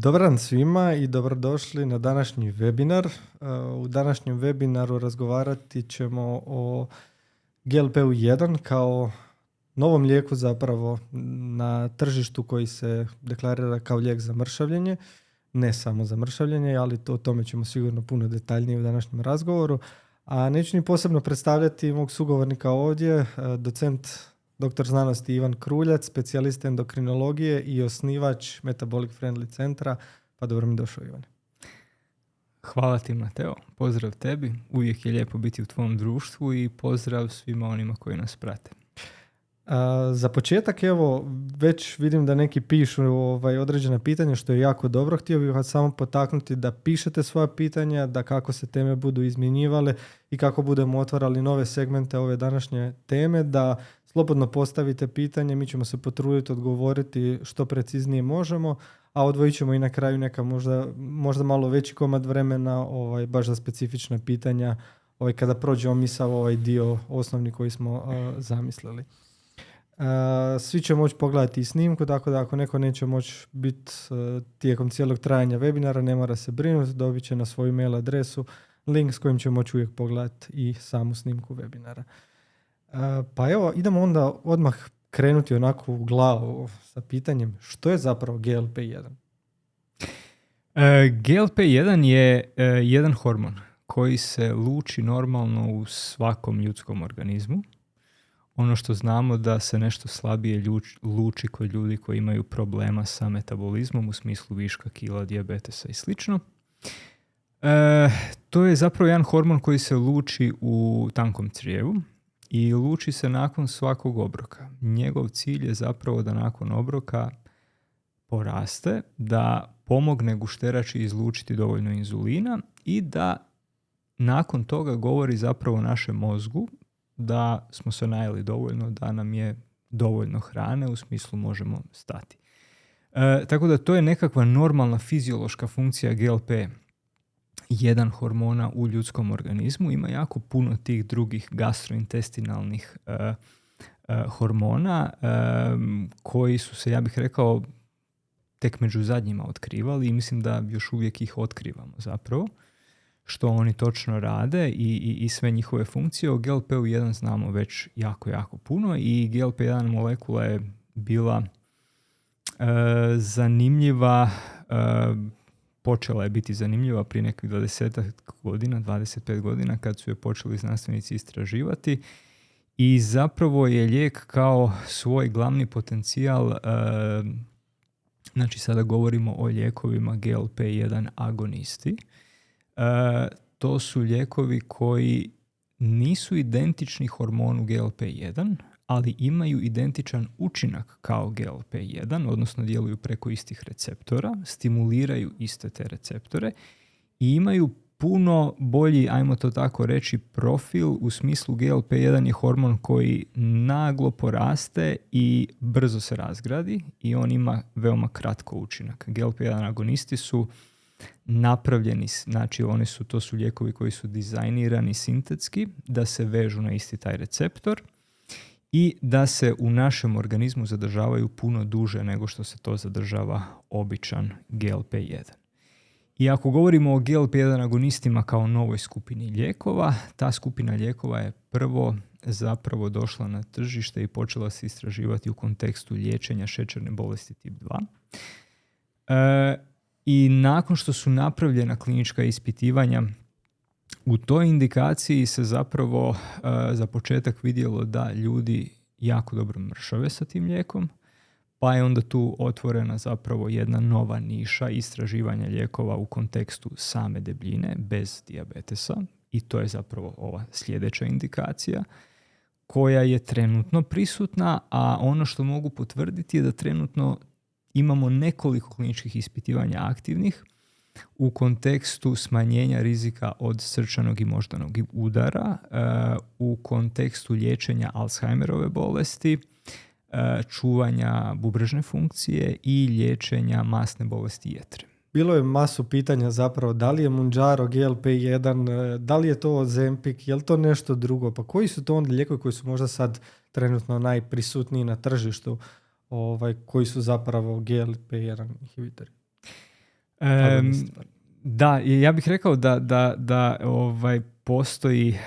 Dobar dan svima i dobrodošli na današnji webinar. U današnjem webinaru razgovarati ćemo o GLP-1 kao novom lijeku zapravo na tržištu koji se deklarira kao lijek za mršavljenje. Ne samo za mršavljenje, ali o tome ćemo sigurno puno detaljnije u današnjem razgovoru. A neću ni posebno predstavljati mog sugovornika ovdje, docent doktor znanosti Ivan Kruljac, specijalist endokrinologije i osnivač Metabolic Friendly centra. Pa dobro mi došao, Ivane. Hvala ti, Mateo. Pozdrav tebi. Uvijek je lijepo biti u tvom društvu i pozdrav svima onima koji nas prate. Za početak, evo, već vidim da neki pišu određena pitanja, što je jako dobro. Htio bih vas samo potaknuti da pišete svoja pitanja, da kako se teme budu izmjenjivale i kako budemo otvarali nove segmente ove današnje teme, da slobodno postavite pitanje, mi ćemo se potruditi odgovoriti što preciznije možemo, a odvojit ćemo i na kraju neka možda malo veći komad vremena baš za specifična pitanja kada prođemo mi sav ovaj dio osnovni koji smo zamislili. Svi će moći pogledati i snimku, tako da ako neko neće moći biti tijekom cijelog trajanja webinara, ne mora se brinuti, dobit će na svoju mail adresu link s kojim će moći uvijek pogledati i samu snimku webinara. Pa evo, idemo onda odmah krenuti onako u glavu sa pitanjem što je zapravo GLP-1? GLP-1 je jedan hormon koji se luči normalno u svakom ljudskom organizmu. Ono što znamo da se nešto slabije luči kod ljudi koji imaju problema sa metabolizmom u smislu viška kila, dijabetesa i slično. To je zapravo jedan hormon koji se luči u tankom crijevu i luči se nakon svakog obroka. Njegov cilj je zapravo da nakon obroka poraste, da pomogne gušterači izlučiti dovoljno inzulina i da nakon toga govori zapravo našem mozgu da smo se najeli dovoljno, da nam je dovoljno hrane, u smislu možemo stati. Tako da to je nekakva normalna fiziološka funkcija GLP-1 hormona u ljudskom organizmu. Ima jako puno tih drugih gastrointestinalnih hormona koji su se, ja bih rekao, tek među zadnjima otkrivali i mislim da još uvijek ih otkrivamo zapravo. Što oni točno rade i sve njihove funkcije. O GLP-1 znamo već jako, jako puno i GLP-1 molekula je bila zanimljiva, počela je biti zanimljiva prije nekih 25 godina kad su je počeli znanstvenici istraživati i zapravo je lijek kao svoj glavni potencijal, znači sada govorimo o lijekovima GLP-1 agonisti. To su lijekovi koji nisu identični hormonu GLP-1, ali imaju identičan učinak kao GLP-1, odnosno djeluju preko istih receptora, stimuliraju iste te receptore i imaju puno bolji, ajmo to tako reći, profil u smislu GLP-1 je hormon koji naglo poraste i brzo se razgradi i on ima veoma kratko učinak. GLP-1 agonisti su napravljeni, znači to su lijekovi koji su dizajnirani sintetski da se vežu na isti taj receptor i da se u našem organizmu zadržavaju puno duže nego što se to zadržava običan GLP-1. I ako govorimo o GLP-1 agonistima kao novoj skupini lijekova, ta skupina lijekova je prvo zapravo došla na tržište i počela se istraživati u kontekstu liječenja šećerne bolesti tip 2. I nakon što su napravljena klinička ispitivanja u toj indikaciji se zapravo za početak vidjelo da ljudi jako dobro mršave sa tim lijekom, pa je onda tu otvorena zapravo jedna nova niša istraživanja lijekova u kontekstu same debljine bez dijabetesa i to je zapravo ova sljedeća indikacija koja je trenutno prisutna, a ono što mogu potvrditi je da trenutno imamo nekoliko kliničkih ispitivanja aktivnih u kontekstu smanjenja rizika od srčanog i moždanog udara, u kontekstu liječenja Alzheimerove bolesti, čuvanja bubrežne funkcije i liječenja masne bolesti jetre. Bilo je masu pitanja zapravo, da li je Mounjaro GLP-1, da li je to Ozempic, je li to nešto drugo? Pa koji su to onda lijekovi koji su možda sad trenutno najprisutniji na tržištu, koji su zapravo GLP-1 inhibitori? Da, ja bih rekao da postoji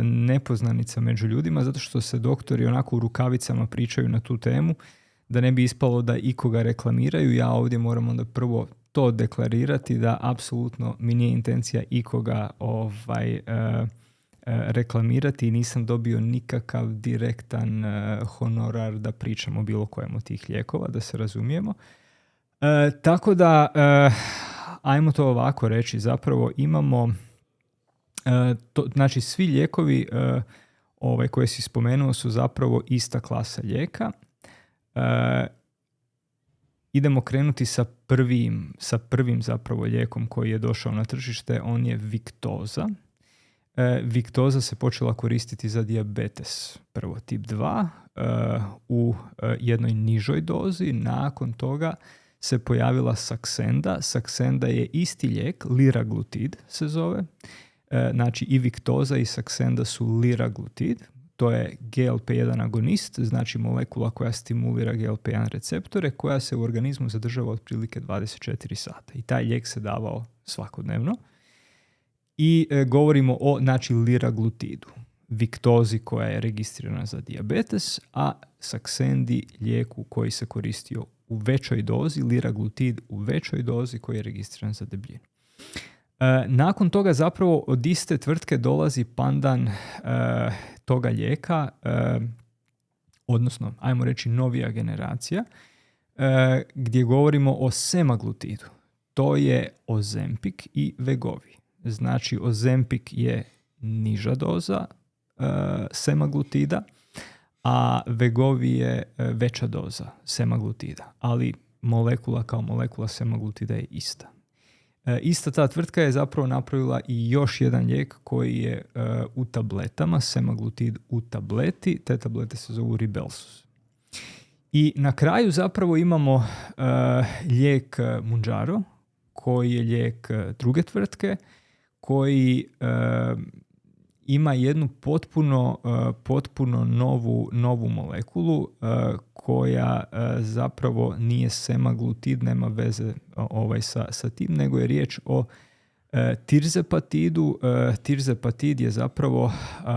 nepoznanica među ljudima zato što se doktori onako u rukavicama pričaju na tu temu, da ne bi ispalo da ikoga reklamiraju. Ja ovdje moram onda prvo to deklarirati da apsolutno mi nije intencija ikoga reklamirati i nisam dobio nikakav direktan honorar da pričam o bilo kojem od tih lijekova, da se razumijemo. Tako da, ajmo to ovako reći, zapravo imamo, znači svi lijekovi koje si spomenuo su zapravo ista klasa lijeka. Idemo krenuti sa prvim zapravo lijekom koji je došao na tržište, on je Victoza. Victoza se počela koristiti za dijabetes, prvo tip 2, u jednoj nižoj dozi. Nakon toga se pojavila Saxenda. Saxenda je isti lijek, liraglutid se zove. Znači i Victoza i Saxenda su liraglutid. To je GLP-1 agonist, znači molekula koja stimulira GLP-1 receptore, koja se u organizmu zadržava otprilike 24 sata. I taj lijek se davao svakodnevno. I govorimo o, znači, liraglutidu, Victozi koja je registrirana za dijabetes, a Saxendi lijeku koji se koristio u većoj dozi, liraglutid u većoj dozi koji je registriran za debljinu. Nakon toga zapravo od iste tvrtke dolazi pandan toga lijeka, odnosno, ajmo reći, novija generacija, gdje govorimo o semaglutidu. To je Ozempic i Wegovy. Znači, Ozempic je niža doza semaglutida, a Wegovy je veća doza semaglutida, ali molekula kao molekula semaglutida je ista. Ista ta tvrtka je zapravo napravila i još jedan lijek koji je u tabletama, semaglutid u tableti, te tablete se zovu Rybelsus. I na kraju zapravo imamo lijek Mounjaro, koji je lijek druge tvrtke, koji ima jednu potpuno novu molekulu koja zapravo nije semaglutid, nema veze sa tim, nego je riječ o tirzepatidu. Tirzepatid je zapravo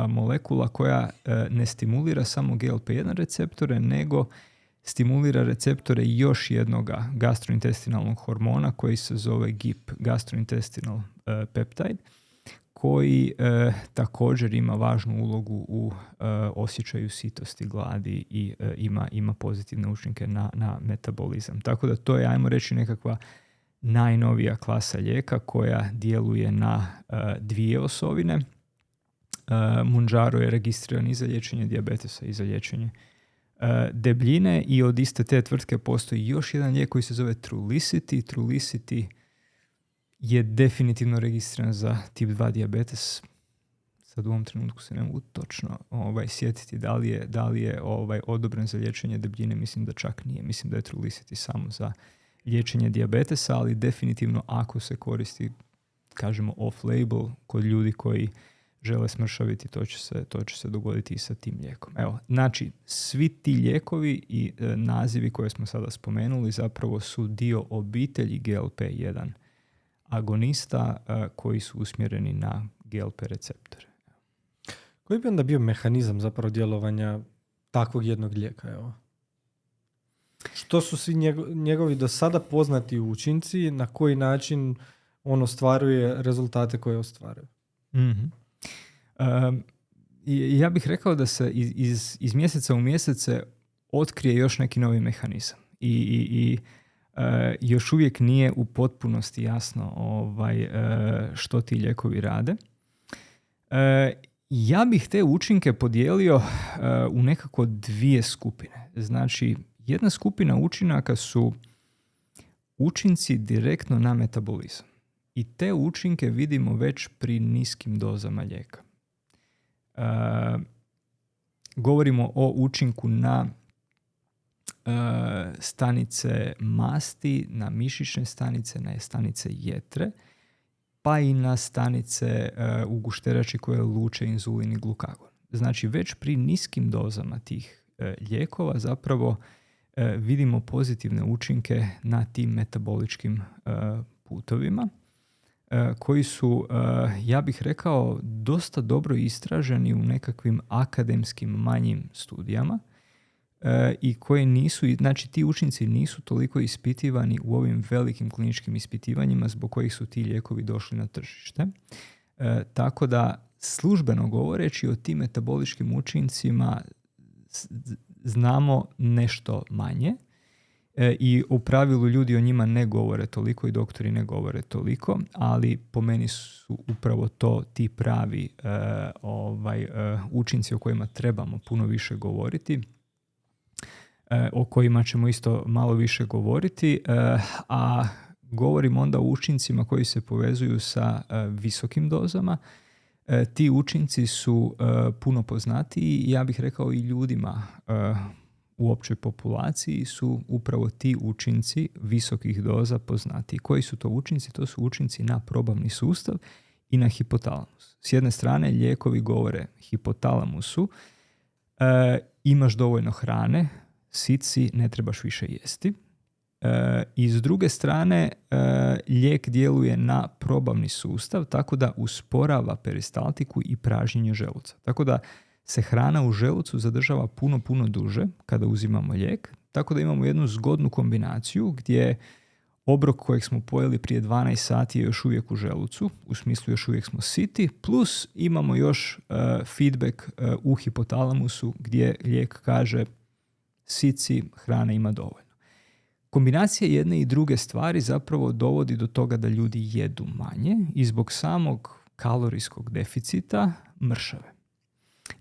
molekula koja ne stimulira samo GLP-1 receptore, nego stimulira receptore još jednoga gastrointestinalnog hormona koji se zove GIP, gastrointestinal peptide, koji također ima važnu ulogu u osjećaju sitosti, gladi i ima pozitivne učinke na metabolizam. Tako da to je, ajmo reći, nekakva najnovija klasa lijeka koja djeluje na dvije osovine. Mounjaro je registriran i za liječenje dijabetesa i za liječenje debljine, i od iste te tvrtke postoji još jedan lijek koji se zove Trulicity. Trulicity je definitivno registriran za tip 2 dijabetes. Sad u ovom trenutku se ne mogu točno sjetiti da li je odobren za liječenje debljine. Mislim da čak nije. Mislim da je Trulicity samo za liječenje dijabetesa, ali definitivno ako se koristi, kažemo, off-label kod ljudi koji žele smršaviti, to će se dogoditi i sa tim lijekom. Evo, znači, svi ti lijekovi i nazivi koje smo sada spomenuli zapravo su dio obitelji GLP-1 agonista koji su usmjereni na GLP receptore. Koji bi onda bio mehanizam zapravo djelovanja takvog jednog lijeka? Evo? Što su svi njegovi do sada poznati učinci, na koji način on ostvaruje rezultate koje ostvaruje? Mm-hmm. Ja bih rekao da se iz mjeseca u mjesece otkrije još neki novi mehanizam i još uvijek nije u potpunosti jasno što ti lijekovi rade. Ja bih te učinke podijelio u nekako dvije skupine. Znači, jedna skupina učinaka su učinci direktno na metabolizam. I te učinke vidimo već pri niskim dozama lijeka. Govorimo o učinku na stanice masti, na mišićne stanice, na stanice jetre, pa i na stanice u gušterači koje luče inzulin i glukagon. Znači, već pri niskim dozama tih lijekova zapravo vidimo pozitivne učinke na tim metaboličkim putovima koji su, ja bih rekao, dosta dobro istraženi u nekakvim akademskim manjim studijama i koji nisu, znači ti učinci nisu toliko ispitivani u ovim velikim kliničkim ispitivanjima zbog kojih su ti lijekovi došli na tržište. Tako da, službeno govoreći o tim metaboličkim učincima znamo nešto manje i u pravilu ljudi o njima ne govore toliko i doktori ne govore toliko, ali po meni su upravo to ti pravi učinci o kojima trebamo puno više govoriti, o kojima ćemo isto malo više govoriti, a govorim onda o učincima koji se povezuju sa visokim dozama. Ti učinci su puno poznatiji i ja bih rekao i ljudima u općoj populaciji su upravo ti učinci visokih doza poznatiji. Koji su to učinci? To su učinci na probavni sustav i na hipotalamus. S jedne strane lijekovi govore hipotalamusu, imaš dovoljno hrane, sit si, ne trebaš više jesti. I s druge strane lijek djeluje na probavni sustav tako da usporava peristaltiku i pražnjenje želuca. Tako da se hrana u želucu zadržava puno duže kada uzimamo lijek. Tako da imamo jednu zgodnu kombinaciju gdje obrok kojeg smo pojeli prije 12 sati je još uvijek u želucu, u smislu još uvijek smo siti, plus imamo još feedback u hipotalamusu gdje lijek kaže sit si, hrane ima dovoljno. Kombinacija jedne i druge stvari zapravo dovodi do toga da ljudi jedu manje i zbog samog kalorijskog deficita mršave.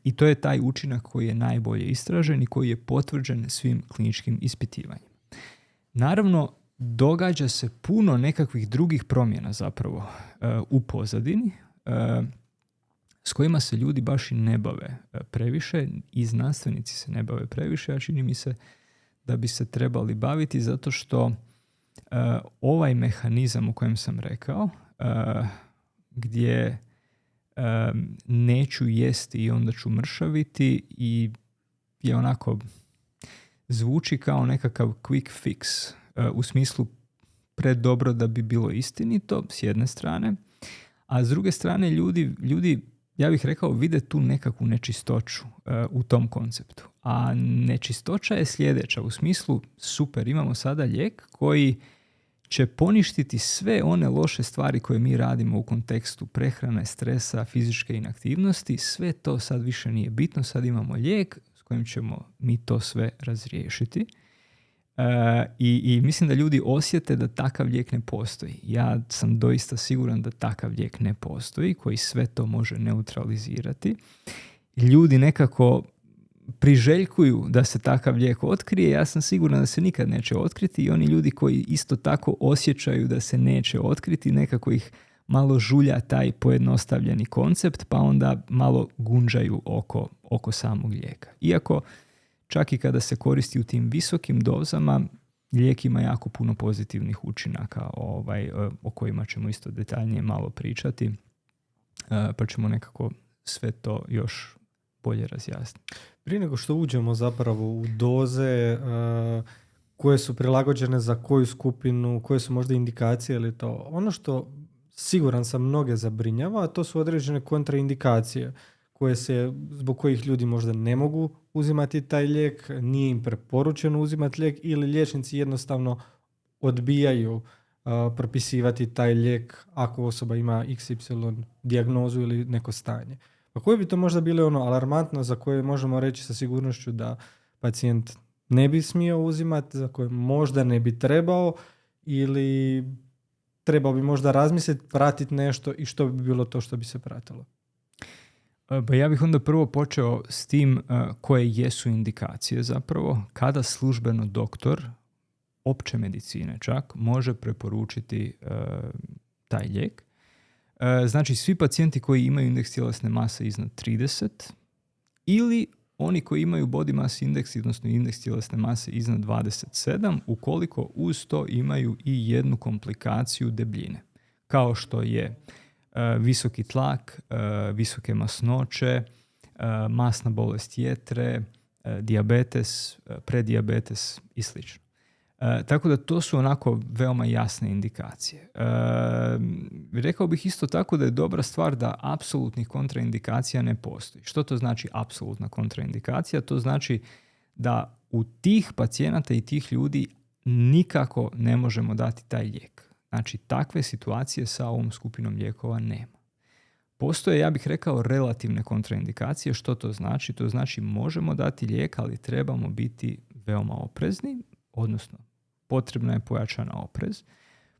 I to je taj učinak koji je najbolje istražen i koji je potvrđen svim kliničkim ispitivanjima. Naravno, događa se puno nekakvih drugih promjena zapravo u pozadini s kojima se ljudi baš i ne bave previše i znanstvenici se ne bave previše, a čini mi se da bi se trebali baviti zato što ovaj mehanizam o kojem sam rekao, gdje neću jesti i onda ću mršaviti i je onako zvuči kao nekakav quick fix, u smislu predobro da bi bilo istinito s jedne strane, a s druge strane ljudi ja bih rekao vide tu nekakvu nečistoću u tom konceptu. A nečistoća je sljedeća, u smislu super, imamo sada lijek koji će poništiti sve one loše stvari koje mi radimo u kontekstu prehrane, stresa, fizičke inaktivnosti, sve to sad više nije bitno, sad imamo lijek s kojim ćemo mi to sve razriješiti. I mislim da ljudi osjete da takav lijek ne postoji. Ja sam doista siguran da takav lijek ne postoji koji sve to može neutralizirati. Ljudi nekako priželjkuju da se takav lijek otkrije. Ja sam siguran da se nikad neće otkriti i oni ljudi koji isto tako osjećaju da se neće otkriti, nekako ih malo žulja taj pojednostavljeni koncept, pa onda malo gunđaju oko samog lijeka. Iako čak i kada se koristi u tim visokim dozama, lijek ima jako puno pozitivnih učinaka o kojima ćemo isto detaljnije malo pričati, pa ćemo nekako sve to još bolje razjasniti. Prije nego što uđemo zapravo u doze koje su prilagođene za koju skupinu, koje su možda indikacije ili to, ono što siguran sam mnoge zabrinjava, a to su određene kontraindikacije zbog kojih ljudi možda ne mogu uzimati taj lijek, nije im preporučeno uzimati lijek ili liječnici jednostavno odbijaju propisivati taj lijek ako osoba ima XY dijagnozu ili neko stanje. Pa koje bi to možda bile alarmantno za koje možemo reći sa sigurnošću da pacijent ne bi smio uzimati, za koje možda ne bi trebao ili trebao bi možda razmisliti, pratiti nešto i što bi bilo to što bi se pratilo? Pa ja bih onda prvo počeo s tim koje jesu indikacije zapravo kada službeno doktor opće medicine čak može preporučiti taj lijek. Znači svi pacijenti koji imaju indeks tjelesne mase iznad 30 ili oni koji imaju body mass index, odnosno indeks tjelesne mase iznad 27, ukoliko uz to imaju i jednu komplikaciju debljine, kao što je visoki tlak, visoke masnoće, masna bolest jetre, dijabetes, predijabetes i sl. Tako da to su onako veoma jasne indikacije. Rekao bih isto tako da je dobra stvar da apsolutnih kontraindikacija ne postoji. Što to znači apsolutna kontraindikacija? To znači da u tih pacijenata i tih ljudi nikako ne možemo dati taj lijek. Znači, takve situacije sa ovom skupinom lijekova nema. Postoje, ja bih rekao, relativne kontraindikacije. Što to znači? To znači možemo dati lijek, ali trebamo biti veoma oprezni, odnosno potrebna je pojačana oprez.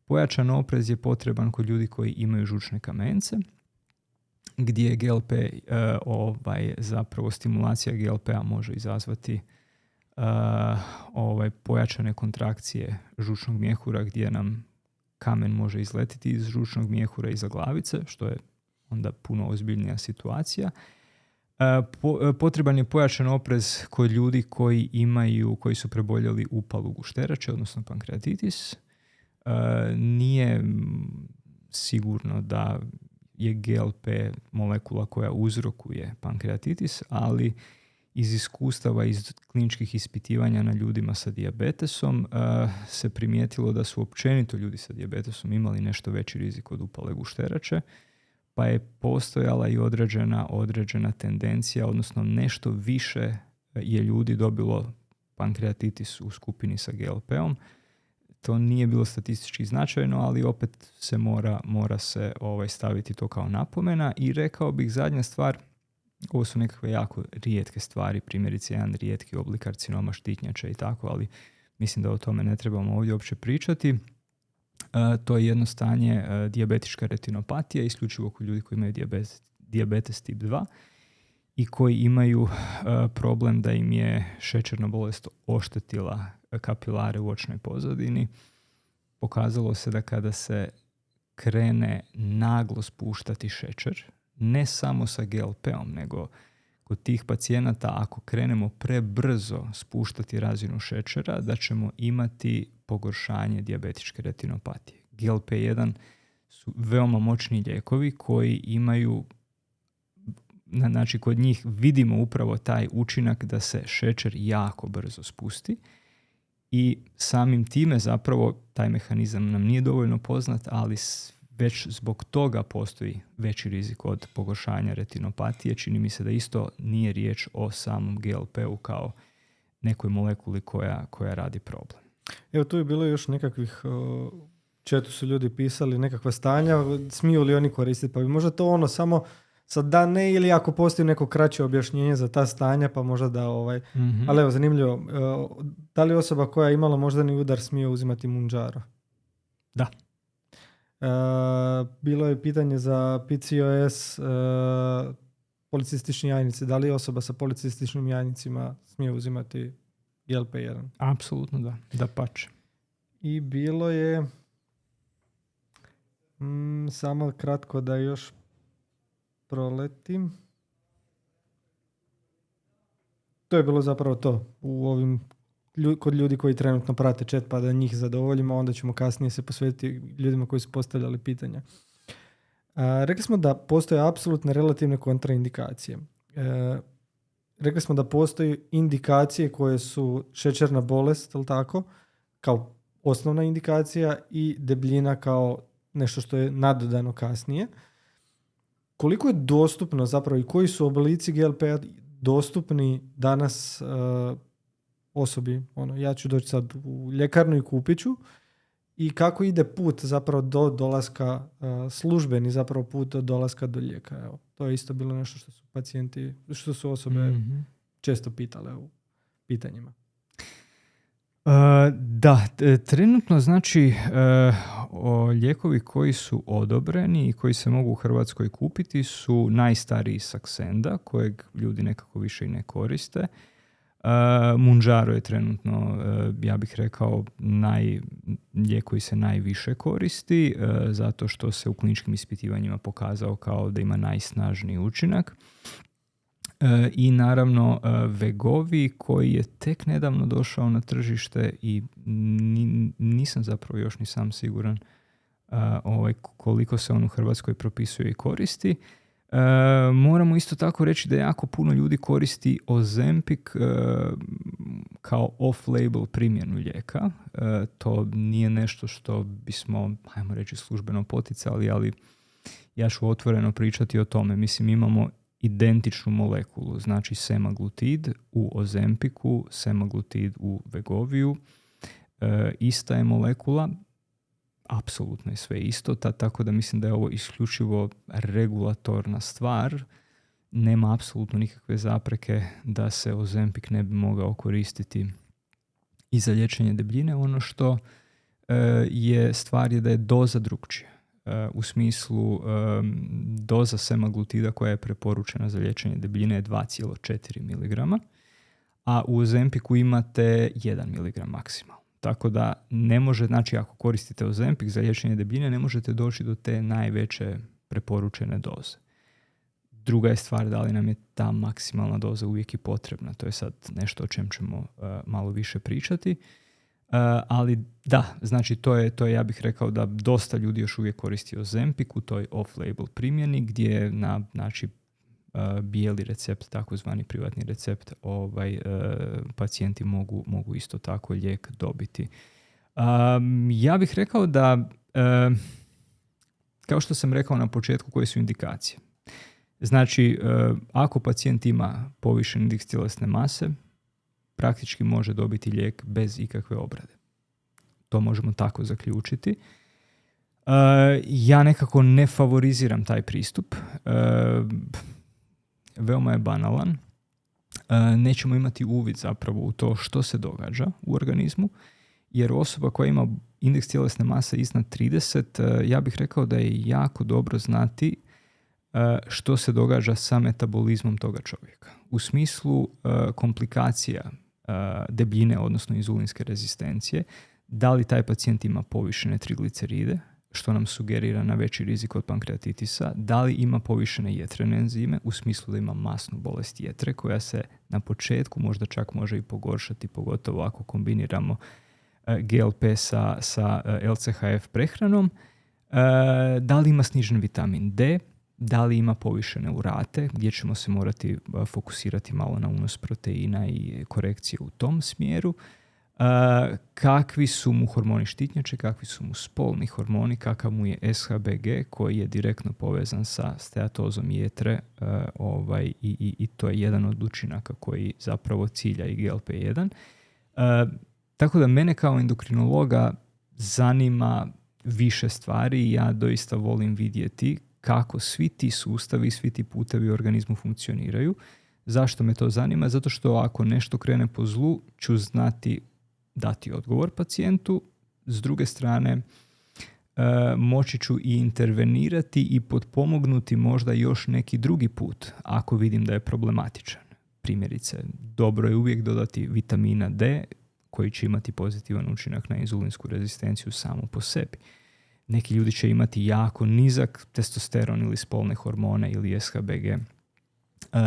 Pojačan oprez je potreban kod ljudi koji imaju žučne kamence, gdje GLP, zapravo stimulacija GLP-a može izazvati pojačane kontrakcije žučnog mjehura, gdje nam kamen može izletiti iz žučnog mjehura iza glavice, što je onda puno ozbiljnija situacija. Potreban je pojačan oprez kod ljudi koji su preboljeli upalu gušterače, odnosno pankreatitis. Nije sigurno da je GLP molekula koja uzrokuje pankreatitis, ali iz iskustava, iz kliničkih ispitivanja na ljudima sa dijabetesom se primijetilo da su općenito ljudi sa dijabetesom imali nešto veći rizik od upale gušterače, pa je postojala i određena tendencija, odnosno nešto više je ljudi dobilo pankreatitis u skupini sa GLP-om. To nije bilo statistički značajno, ali opet se mora se staviti to kao napomena. I rekao bih zadnja stvar, ovo su nekakve jako rijetke stvari, primjerice jedan rijetki oblik karcinoma štitnjače i tako, ali mislim da o tome ne trebamo ovdje uopće pričati. To je jedno stanje dijabetička retinopatija, isključivo kod ljudi koji imaju dijabetes tip 2 i koji imaju problem da im je šećerna bolest oštetila kapilare u očnoj pozadini. Pokazalo se da kada se krene naglo spuštati šećer, ne samo sa GLP-om, nego kod tih pacijenata ako krenemo prebrzo spuštati razinu šećera, da ćemo imati pogoršanje dijabetičke retinopatije. GLP-1 su veoma moćni lijekovi koji imaju, znači kod njih vidimo upravo taj učinak da se šećer jako brzo spusti i samim time zapravo taj mehanizam nam nije dovoljno poznat, ali već zbog toga postoji veći rizik od pogoršanja retinopatije. Čini mi se da isto nije riječ o samom GLP-u kao nekoj molekuli koja radi problem. Evo tu je bilo još nekakvih, četu su ljudi pisali nekakva stanja, smiju li oni koristiti, pa bi možda to samo sad da ne, ili ako postoji neko kraće objašnjenje za ta stanja, pa možda da Mm-hmm. Ali evo, zanimljivo, da li osoba koja je imala moždani udar smije uzimati Mounjaro? Da. Bilo je pitanje za PCOS, policistični jajnici. Da li osoba sa policističnim jajnicima smije uzimati GLP-1? Apsolutno da, dapače. I bilo je samo kratko da još proletim. To je bilo zapravo to u ovim kod ljudi koji trenutno prate chat, pa da njih zadovoljimo, onda ćemo kasnije se posvetiti ljudima koji su postavljali pitanja. Rekli smo da postoje apsolutne relativne kontraindikacije. Rekli smo da postoji indikacije koje su šećerna bolest, ali tako, kao osnovna indikacija i debljina kao nešto što je nadodano kasnije. Koliko je dostupno zapravo i koji su oblici GLP-a dostupni danas osobi? Ja ću doći sad u ljekarnu i kupit ću. I kako ide put zapravo do dolaska, službeni zapravo put do dolaska do lijeka? Evo, to je isto bilo nešto što su pacijenti, što su osobe često pitale u pitanjima. Da, trenutno znači lijekovi koji su odobreni i koji se mogu u Hrvatskoj kupiti su najstariji Saxenda, kojeg ljudi nekako više i ne koriste. Mounjaro je trenutno, ja bih rekao, lijek koji se najviše koristi, zato što se u kliničkim ispitivanjima pokazao kao da ima najsnažniji učinak. I naravno Wegovy koji je tek nedavno došao na tržište i nisam zapravo još ni sam siguran koliko se on u Hrvatskoj propisuje i koristi. Moramo isto tako reći da jako puno ljudi koristi Ozempic kao off-label primjenu lijeka. To nije nešto što bismo, ajmo reći, službeno poticali, ali ja ću otvoreno pričati o tome. Mislim, imamo identičnu molekulu, znači semaglutid u Ozempiku, semaglutid u Vegoviju. Ista je molekula, apsolutno je sve isto, tako da mislim da je ovo isključivo regulatorna stvar. Nema apsolutno nikakve zapreke da se Ozempik ne bi mogao koristiti i za liječenje debljine. Ono što je stvar je da je doza drukčija. U smislu doza semaglutida koja je preporučena za liječenje debljine je 2,4 mg, a u Ozempiku imate 1 mg maksimalno. Tako da ne može, znači ako koristite Ozempik za liječenje debljine, ne možete doći do te najveće preporučene doze. Druga je stvar da li nam je ta maksimalna doza uvijek i potrebna. To je sad nešto o čem ćemo malo više pričati. Ali da, znači to je, ja bih rekao da dosta ljudi još uvijek koristi Ozempik u toj off-label primjeni gdje na bijeli recept, takozvani privatni recept, pacijenti mogu isto tako lijek dobiti. Ja bih rekao da, kao što sam rekao na početku, koje su indikacije. Znači, ako pacijent ima povišen indeks tjelesne mase, praktički može dobiti lijek bez ikakve obrade. To možemo tako zaključiti. Ja nekako ne favoriziram taj pristup. Veoma je banalan. Nećemo imati uvid zapravo u to što se događa u organizmu, jer osoba koja ima indeks tjelesne mase iznad 30, ja bih rekao da je jako dobro znati što se događa sa metabolizmom toga čovjeka. U smislu komplikacija debljine, odnosno inzulinske rezistencije, da li taj pacijent ima povišene trigliceride, što nam sugerira na veći rizik od pankreatitisa, da li ima povišene jetrene enzime, u smislu da ima masnu bolest jetre, koja se na početku možda čak može i pogoršati, pogotovo ako kombiniramo GLP sa LCHF prehranom, da li ima snižen vitamin D, da li ima povišene urate, gdje ćemo se morati fokusirati malo na unos proteina i korekcije u tom smjeru, kakvi su mu hormoni štitnjače, kakvi su mu spolni hormoni, kakav mu je SHBG koji je direktno povezan sa steatozom jetre, i to je jedan od učinaka koji zapravo cilja i GLP-1. Tako da mene kao endokrinologa zanima više stvari i ja doista volim vidjeti kako svi ti sustavi, svi ti putevi u organizmu funkcioniraju. Zašto me to zanima? Zato što ako nešto krene po zlu, ću znati dati odgovor pacijentu. S druge strane, moći ću i intervenirati i potpomognuti možda još neki drugi put ako vidim da je problematičan. Primjerice, dobro je uvijek dodati vitamina D koji će imati pozitivan učinak na inzulinsku rezistenciju samo po sebi. Neki ljudi će imati jako nizak testosteron ili spolne hormone ili SHBG.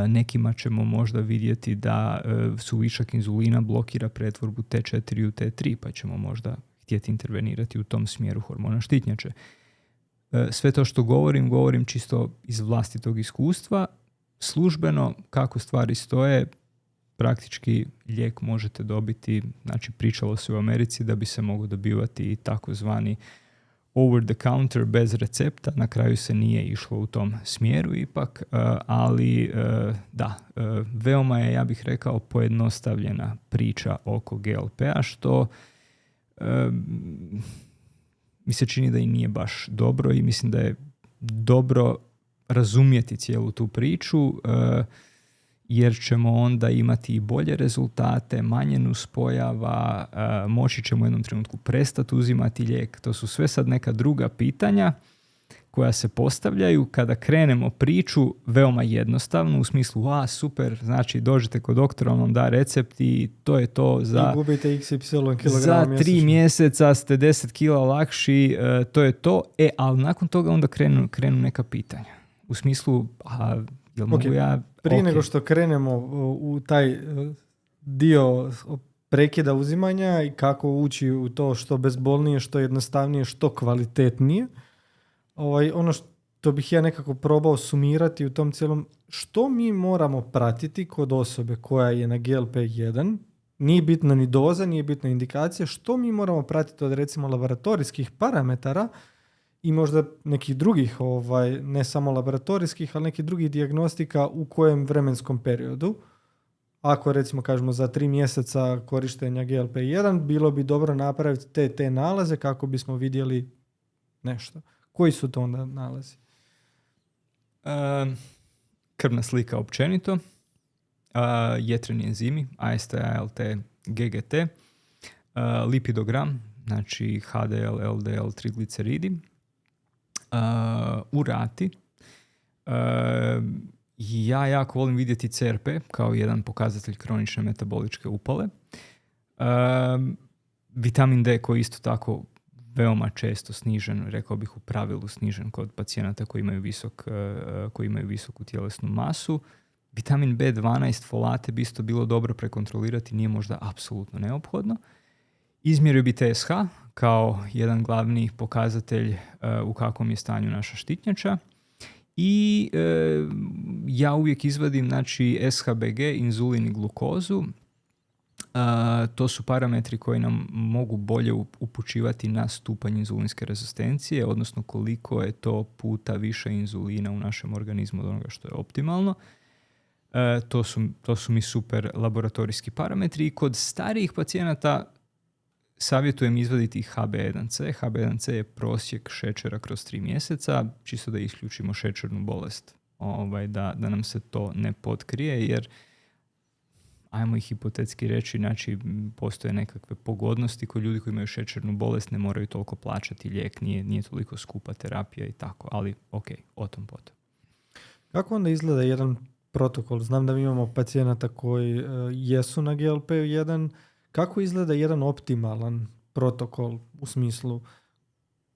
Nekima ćemo možda vidjeti da suvišak inzulina blokira pretvorbu T4 u T3, pa ćemo možda htjeti intervenirati u tom smjeru hormona štitnjače. Sve to što govorim čisto iz vlastitog iskustva. Službeno, kako stvari stoje, praktički lijek možete dobiti, znači pričalo se u Americi da bi se moglo dobivati i takozvani over the counter bez recepta, na kraju se nije išlo u tom smjeru ipak, ali veoma je, ja bih rekao, pojednostavljena priča oko GLP-a, što mi se čini da i nije baš dobro i mislim da je dobro razumjeti cijelu tu priču, jer ćemo onda imati i bolje rezultate, manje nuspojava, moći ćemo u jednom trenutku prestati uzimati lijek. To su sve sad neka druga pitanja koja se postavljaju kada krenemo priču veoma jednostavno, u smislu, super, znači dođete kod doktora, on vam da recept i to je to za... I gubite XY kilograma za 3 mjesečno. mjeseca ste 10 kila lakši, to je to. Ali nakon toga onda krenu neka pitanja. U smislu, jel mogu ja... Prije nego što krenemo u taj dio prekida uzimanja i kako ući u to što bezbolnije, što jednostavnije, što kvalitetnije, ono što bih ja nekako probao sumirati u tom cijelom, što mi moramo pratiti kod osobe koja je na GLP-1 nije bitna ni doza, nije bitna indikacija, što mi moramo pratiti od recimo laboratorijskih parametara i možda nekih drugih, ne samo laboratorijskih, ali nekih drugih dijagnostika u kojem vremenskom periodu. Ako recimo kažemo za 3 mjeseca korištenja GLP-1, bilo bi dobro napraviti te nalaze kako bismo vidjeli nešto. Koji su to onda nalazi? Krvna slika općenito, jetreni enzimi, AST, ALT, GGT, lipidogram, znači HDL, LDL, trigliceridi, urati. Ja jako volim vidjeti CRP kao jedan pokazatelj kronične metaboličke upale. Vitamin D koji isto tako veoma često snižen, rekao bih u pravilu snižen kod pacijenata koji imaju visoku tjelesnu masu. Vitamin B12, folate bi isto bilo dobro prekontrolirati, nije možda apsolutno neophodno. Izmjerio bi TSH kao jedan glavni pokazatelj u kakvom je stanju naša štitnjača. I ja uvijek izvadim znači SHBG, inzulin i glukozu. To su parametri koji nam mogu bolje upućivati na stupanj inzulinske rezistencije, odnosno koliko je to puta više inzulina u našem organizmu od onoga što je optimalno. To su mi super laboratorijski parametri. I kod starijih pacijenata savjetujem izvaditi HB1C. HB1C je prosjek šećera kroz 3 mjeseca, čisto da isključimo šećernu bolest, da nam se to ne potkrije, jer ajmo ih hipotetski reći, znači postoje nekakve pogodnosti kod ljudi koji imaju šećernu bolest, ne moraju toliko plaćati lijek, nije toliko skupa terapija i tako, ali ok, o tom potom. Kako onda izgleda jedan protokol? Znam da mi imamo pacijenata koji jesu na GLP-1. Kako izgleda jedan optimalan protokol u smislu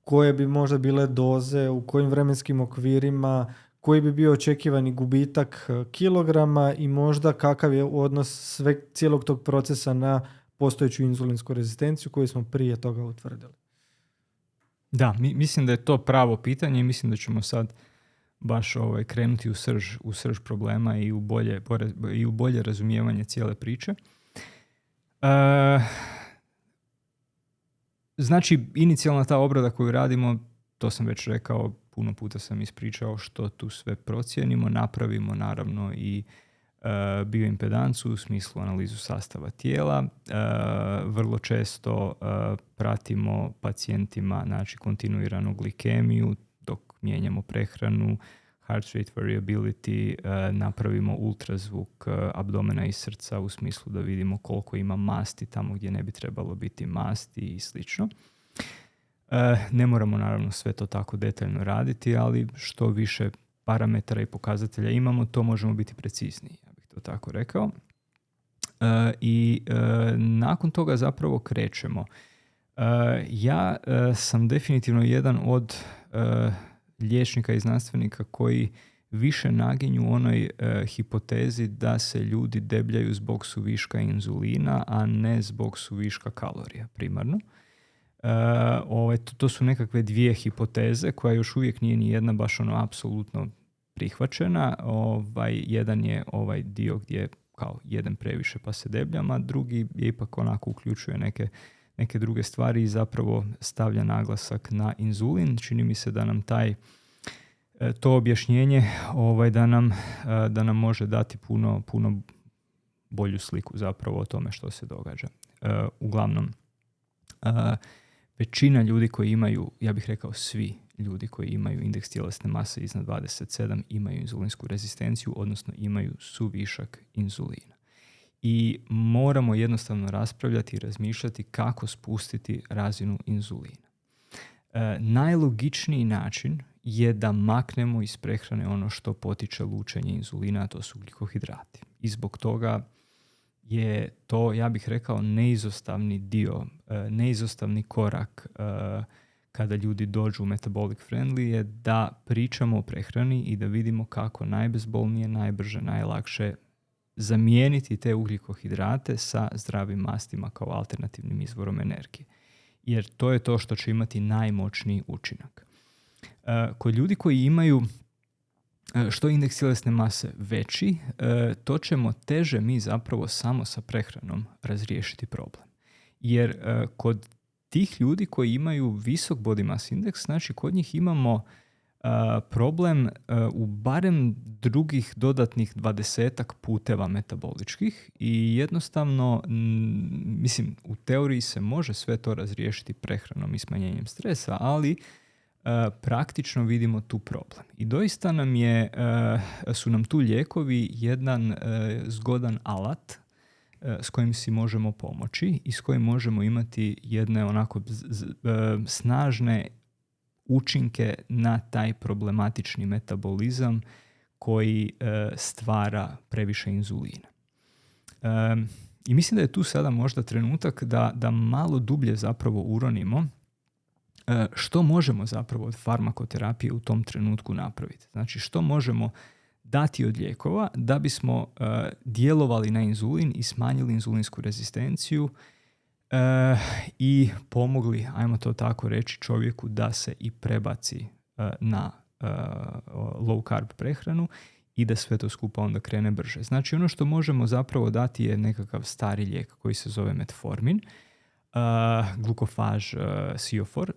koje bi možda bile doze, u kojim vremenskim okvirima, koji bi bio očekivani gubitak kilograma i možda kakav je odnos cijelog tog procesa na postojeću inzulinsku rezistenciju koju smo prije toga utvrdili? Da, mislim da je to pravo pitanje i mislim da ćemo sad baš krenuti u srž problema i u bolje razumijevanje cijele priče. Znači, inicijalna ta obrada koju radimo, to sam već rekao, puno puta sam ispričao što tu sve procijenimo, napravimo naravno i bioimpedancu u smislu analizu sastava tijela. Vrlo često pratimo pacijentima, znači kontinuiranu glikemiju dok mijenjamo prehranu, heart rate variability, napravimo ultrazvuk abdomena i srca u smislu da vidimo koliko ima masti tamo gdje ne bi trebalo biti masti i slično. Ne moramo naravno sve to tako detaljno raditi, ali što više parametara i pokazatelja imamo, to možemo biti precizniji, ja bih to tako rekao. I nakon toga zapravo krećemo. Ja sam definitivno jedan od liječnika i znanstvenika koji više naginju onoj hipotezi da se ljudi debljaju zbog suviška inzulina, a ne zbog suviška kalorija primarno. To su nekakve dvije hipoteze koja još uvijek nije ni jedna baš apsolutno prihvaćena. Jedan je ovaj dio gdje kao jedem previše pa se debljam, a drugi je ipak onako uključuje neke druge stvari i zapravo stavlja naglasak na inzulin. Čini mi se da nam to objašnjenje da nam može dati puno bolju sliku zapravo o tome što se događa. Uglavnom, većina ljudi koji imaju, ja bih rekao svi ljudi koji imaju indeks tjelesne mase iznad 27 imaju inzulinsku rezistenciju, odnosno imaju suvišak inzulina. I moramo jednostavno raspravljati i razmišljati kako spustiti razinu inzulina. Najlogičniji način je da maknemo iz prehrane ono što potiče lučenje inzulina, a to su glikohidrati. I zbog toga je to, ja bih rekao, neizostavni dio, neizostavni korak kada ljudi dođu u metabolic friendly je da pričamo o prehrani i da vidimo kako najbezbolnije, najbrže, najlakše zamijeniti te ugljikohidrate sa zdravim mastima kao alternativnim izvorom energije. Jer to je to što će imati najmoćniji učinak. Kod ljudi koji imaju što je indeks tjelesne mase veći, to ćemo teže mi zapravo samo sa prehranom razriješiti problem. Jer kod tih ljudi koji imaju visok body mass index, znači kod njih imamo problem u barem drugih dodatnih 20 puteva metaboličkih i jednostavno, mislim, u teoriji se može sve to razriješiti prehranom i smanjenjem stresa, ali praktično vidimo tu problem. I doista su nam tu lijekovi jedan zgodan alat s kojim si možemo pomoći i s kojim možemo imati jedne onako snažne učinke na taj problematični metabolizam koji stvara previše inzulina. I mislim da je tu sada možda trenutak da malo dublje zapravo uronimo što možemo zapravo od farmakoterapije u tom trenutku napraviti. Znači što možemo dati od lijekova da bismo djelovali na inzulin i smanjili inzulinsku rezistenciju i pomogli, ajmo to tako reći, čovjeku da se i prebaci na low carb prehranu i da sve to skupa onda krene brže. Znači ono što možemo zapravo dati je nekakav stari lijek koji se zove metformin, glukofaž, siofor,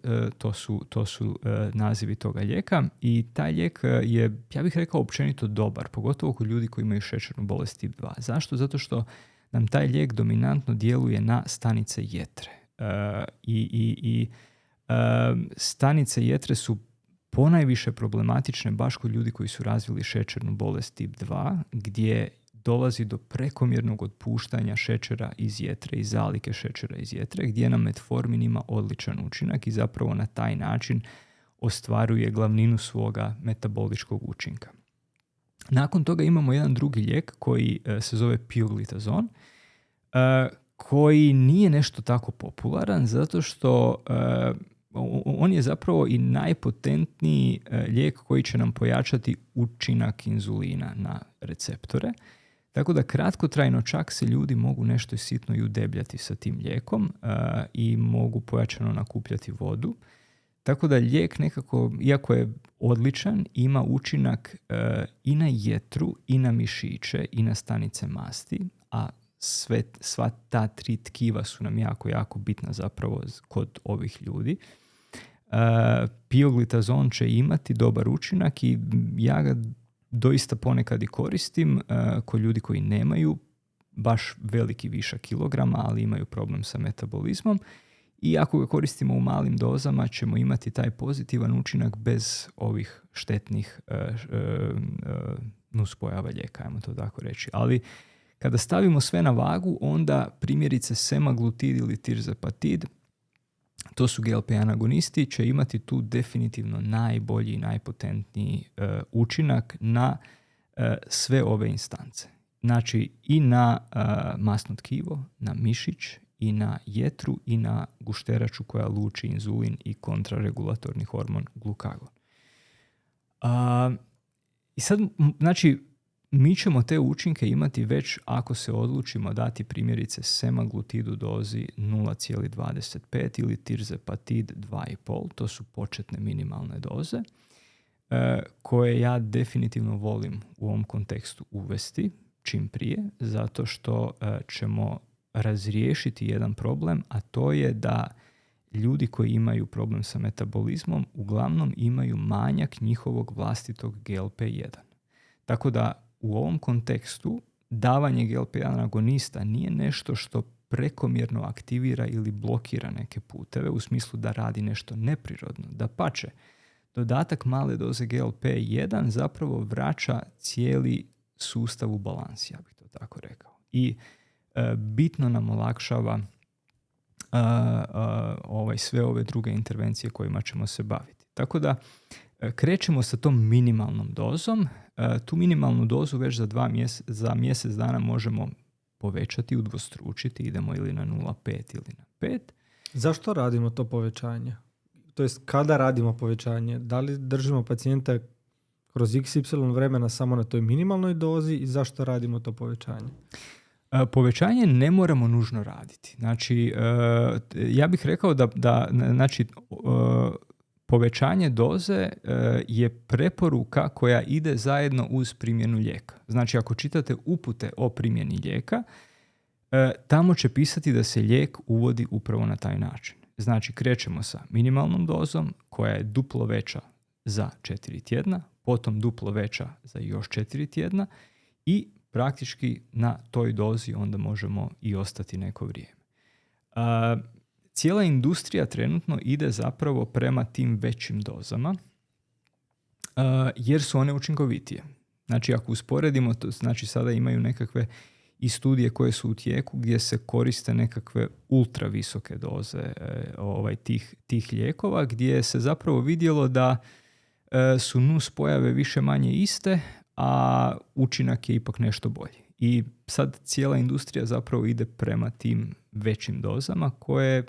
to su nazivi toga lijeka i taj lijek je, ja bih rekao, općenito dobar, pogotovo kod ljudi koji imaju šećernu bolest tip 2. Zašto? Zato što nam taj lijek dominantno djeluje na stanice jetre. Stanice jetre su ponajviše problematične baš kod ljudi koji su razvili šećernu bolest tip 2, gdje dolazi do prekomjernog otpuštanja šećera iz jetre i zalike šećera iz jetre, gdje nam metformin ima odličan učinak i zapravo na taj način ostvaruje glavninu svoga metaboličkog učinka. Nakon toga imamo jedan drugi lijek koji se zove pioglitazon, koji nije nešto tako popularan zato što on je zapravo i najpotentniji lijek koji će nam pojačati učinak inzulina na receptore. Tako da kratkotrajno čak se ljudi mogu nešto sitno i udebljati sa tim lijekom i mogu pojačano nakupljati vodu. Tako da lijek nekako, iako je odličan, ima učinak i na jetru, i na mišiće, i na stanice masti, a sva ta 3 tkiva su nam jako, jako bitna zapravo kod ovih ljudi. Pioglitazon će imati dobar učinak i ja ga doista ponekad i koristim kod ljudi koji nemaju baš veliki višak kilograma, ali imaju problem sa metabolizmom. I ako ga koristimo u malim dozama, ćemo imati taj pozitivan učinak bez ovih štetnih nuspojava lijeka, ajmo to tako reći. Ali kada stavimo sve na vagu, onda primjerice semaglutid ili tirzepatid, to su GLP-1 agonisti, će imati tu definitivno najbolji i najpotentniji učinak na sve ove instance. Znači i na masno tkivo, na mišić, i na jetru, i na gušteraču koja luči inzulin i kontraregulatorni hormon glukagon. I sad, znači, mi ćemo te učinke imati već ako se odlučimo dati primjerice semaglutid u dozi 0,25 ili tirzepatid 2,5. To su početne minimalne doze koje ja definitivno volim u ovom kontekstu uvesti čim prije, zato što ćemo razriješiti jedan problem, a to je da ljudi koji imaju problem sa metabolizmom uglavnom imaju manjak njihovog vlastitog GLP-1. Tako da u ovom kontekstu davanje GLP-1 agonista nije nešto što prekomjerno aktivira ili blokira neke puteve u smislu da radi nešto neprirodno. Dapače, dodatak male doze GLP-1 zapravo vraća cijeli sustav u balans, ja bih to tako rekao. I bitno nam olakšava sve ove druge intervencije kojima ćemo se baviti. Tako da krećemo sa tom minimalnom dozom. Tu minimalnu dozu već za mjesec dana možemo povećati, udvostručiti, idemo ili na 0,5 ili na 5. Zašto radimo to povećanje? To jest kada radimo povećanje? Da li držimo pacijenta kroz XY vremena samo na toj minimalnoj dozi i zašto radimo to povećanje? Povećanje ne moramo nužno raditi. Znači, ja bih rekao da povećanje doze je preporuka koja ide zajedno uz primjenu lijeka. Znači, ako čitate upute o primjeni lijeka, tamo će pisati da se lijek uvodi upravo na taj način. Znači, krećemo sa minimalnom dozom koja je duplo veća za 4 tjedna, potom duplo veća za još 4 tjedna i praktički na toj dozi onda možemo i ostati neko vrijeme. Cijela industrija trenutno ide zapravo prema tim većim dozama jer su one učinkovitije. Znači, ako usporedimo to, znači sada imaju nekakve i studije koje su u tijeku gdje se koriste nekakve ultra visoke doze tih lijekova, gdje se zapravo vidjelo da su nus pojave više manje iste, a učinak je ipak nešto bolji. I sad cijela industrija zapravo ide prema tim većim dozama koje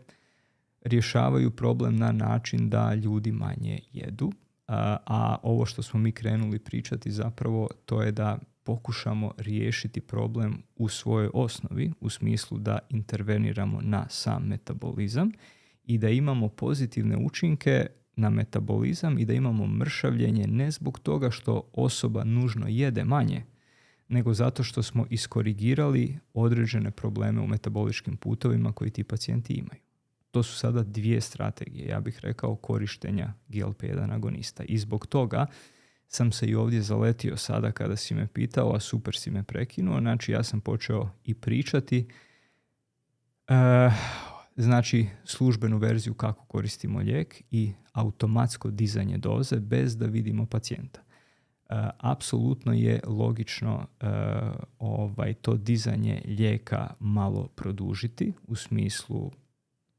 rješavaju problem na način da ljudi manje jedu. A ovo što smo mi krenuli pričati zapravo to je da pokušamo riješiti problem u svojoj osnovi, u smislu da interveniramo na sam metabolizam i da imamo pozitivne učinke na metabolizam i da imamo mršavljenje ne zbog toga što osoba nužno jede manje, nego zato što smo iskorigirali određene probleme u metaboličkim putovima koji ti pacijenti imaju. To su sada 2 strategije, ja bih rekao, korištenja GLP-1 agonista. I zbog toga sam se i ovdje zaletio sada kada si me pitao, a super si me prekinuo. Znači, ja sam počeo i pričati znači službenu verziju kako koristimo lijek i automatsko dizanje doze bez da vidimo pacijenta. Apsolutno je logično to dizanje lijeka malo produžiti, u smislu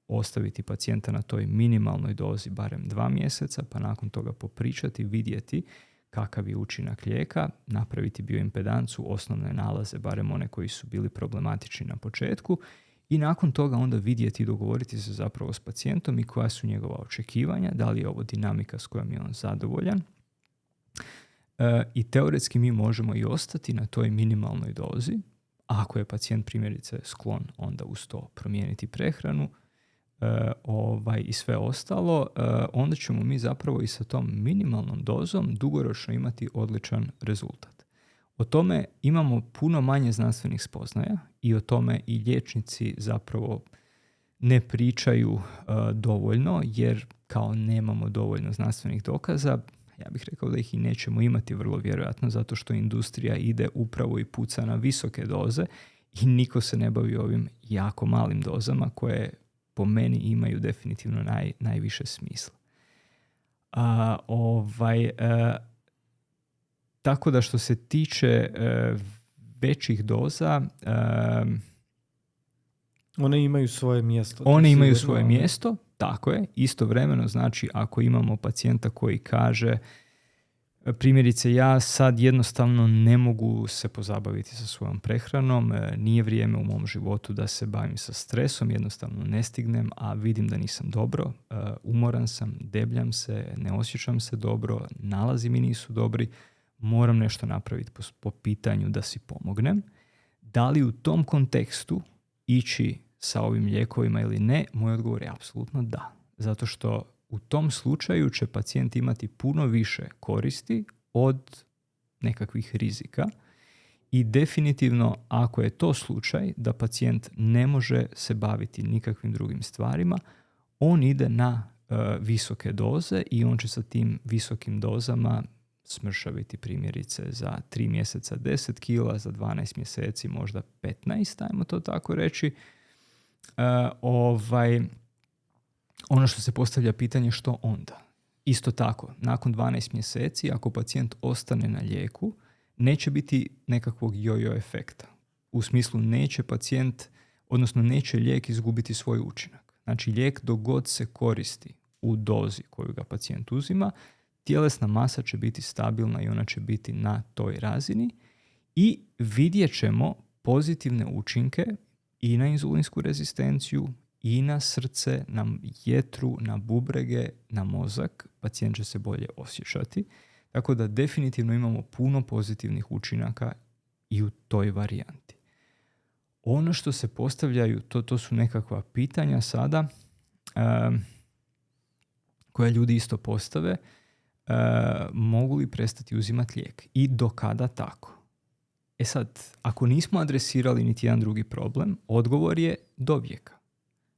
ostaviti pacijenta na toj minimalnoj dozi barem 2 mjeseca, pa nakon toga popričati, vidjeti kakav je učinak lijeka, napraviti bioimpedancu, osnovne nalaze, barem one koji su bili problematični na početku, i nakon toga onda vidjeti i dogovoriti se zapravo s pacijentom i koja su njegova očekivanja, da li je ovo dinamika s kojom je on zadovoljan. I teoretski mi možemo i ostati na toj minimalnoj dozi, ako je pacijent primjerice sklon onda uz to promijeniti prehranu i sve ostalo, onda ćemo mi zapravo i sa tom minimalnom dozom dugoročno imati odličan rezultat. O tome imamo puno manje znanstvenih spoznaja i o tome i liječnici zapravo ne pričaju dovoljno, jer kao nemamo dovoljno znanstvenih dokaza, ja bih rekao da ih i nećemo imati vrlo vjerojatno, zato što industrija ide upravo i puca na visoke doze i niko se ne bavi ovim jako malim dozama koje po meni imaju definitivno najviše smisla. Tako da što se tiče većih doza, one imaju svoje mjesto. One imaju svoje mjesto, tako je. Istovremeno, znači, ako imamo pacijenta koji kaže, primjerice, ja sad jednostavno ne mogu se pozabaviti sa svojom prehranom, nije vrijeme u mom životu da se bavim sa stresom, jednostavno ne stignem, a vidim da nisam dobro, umoran sam, debljam se, ne osjećam se dobro, nalazi mi nisu dobri, moram nešto napraviti po pitanju da si pomognem. Da li u tom kontekstu ići sa ovim lijekovima ili ne? Moj odgovor je apsolutno da. Zato što u tom slučaju će pacijent imati puno više koristi od nekakvih rizika i definitivno ako je to slučaj da pacijent ne može se baviti nikakvim drugim stvarima, on ide na visoke doze i on će sa tim visokim dozama smršaviti primjerice za 3 mjeseca 10 kila, za 12 mjeseci možda 15, ajmo to tako reći. Ono što se postavlja pitanje što onda? Isto tako, nakon 12 mjeseci, ako pacijent ostane na lijeku, neće biti nekakvog jojo efekta. U smislu neće pacijent, odnosno neće lijek izgubiti svoj učinak. Znači lijek dok god se koristi u dozi koju ga pacijent uzima, tjelesna masa će biti stabilna i ona će biti na toj razini i vidjet ćemo pozitivne učinke i na inzulinsku rezistenciju, i na srce, na jetru, na bubrege, na mozak. Pacijent će se bolje osjećati. Tako da definitivno imamo puno pozitivnih učinaka i u toj varijanti. Ono što se postavljaju, to su nekakva pitanja sada. koja ljudi isto postave, mogu li prestati uzimati lijek i do kada tako. E sad, ako nismo adresirali niti jedan drugi problem, odgovor je do vijeka.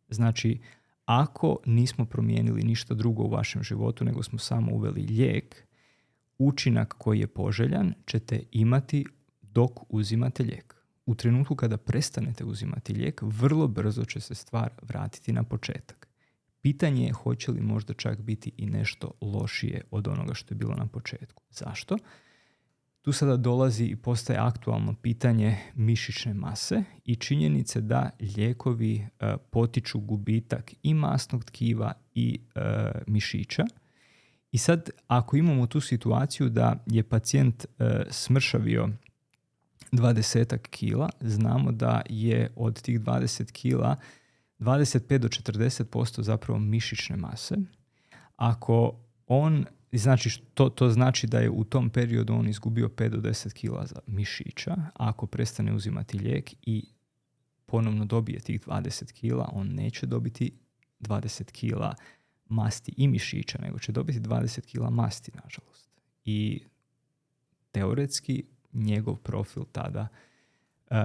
Znači, ako nismo promijenili ništa drugo u vašem životu, nego smo samo uveli lijek, učinak koji je poželjan ćete imati dok uzimate lijek. U trenutku kada prestanete uzimati lijek, vrlo brzo će se stvar vratiti na početak. Pitanje je hoće li možda čak biti i nešto lošije od onoga što je bilo na početku. Zašto? Tu sada dolazi i postaje aktualno pitanje mišićne mase i činjenice da lijekovi potiču gubitak i masnog tkiva i mišića. I sad, ako imamo tu situaciju da je pacijent smršavio 20 kila, znamo da je od tih 20 kila 25 do 40% zapravo mišićne mase. Ako on, znači to znači da je u tom periodu on izgubio 5 do 10 kila za mišića, a ako prestane uzimati lijek i ponovno dobije tih 20 kila, on neće dobiti 20 kila masti i mišića, nego će dobiti 20 kila masti, nažalost. I teoretski njegov profil tada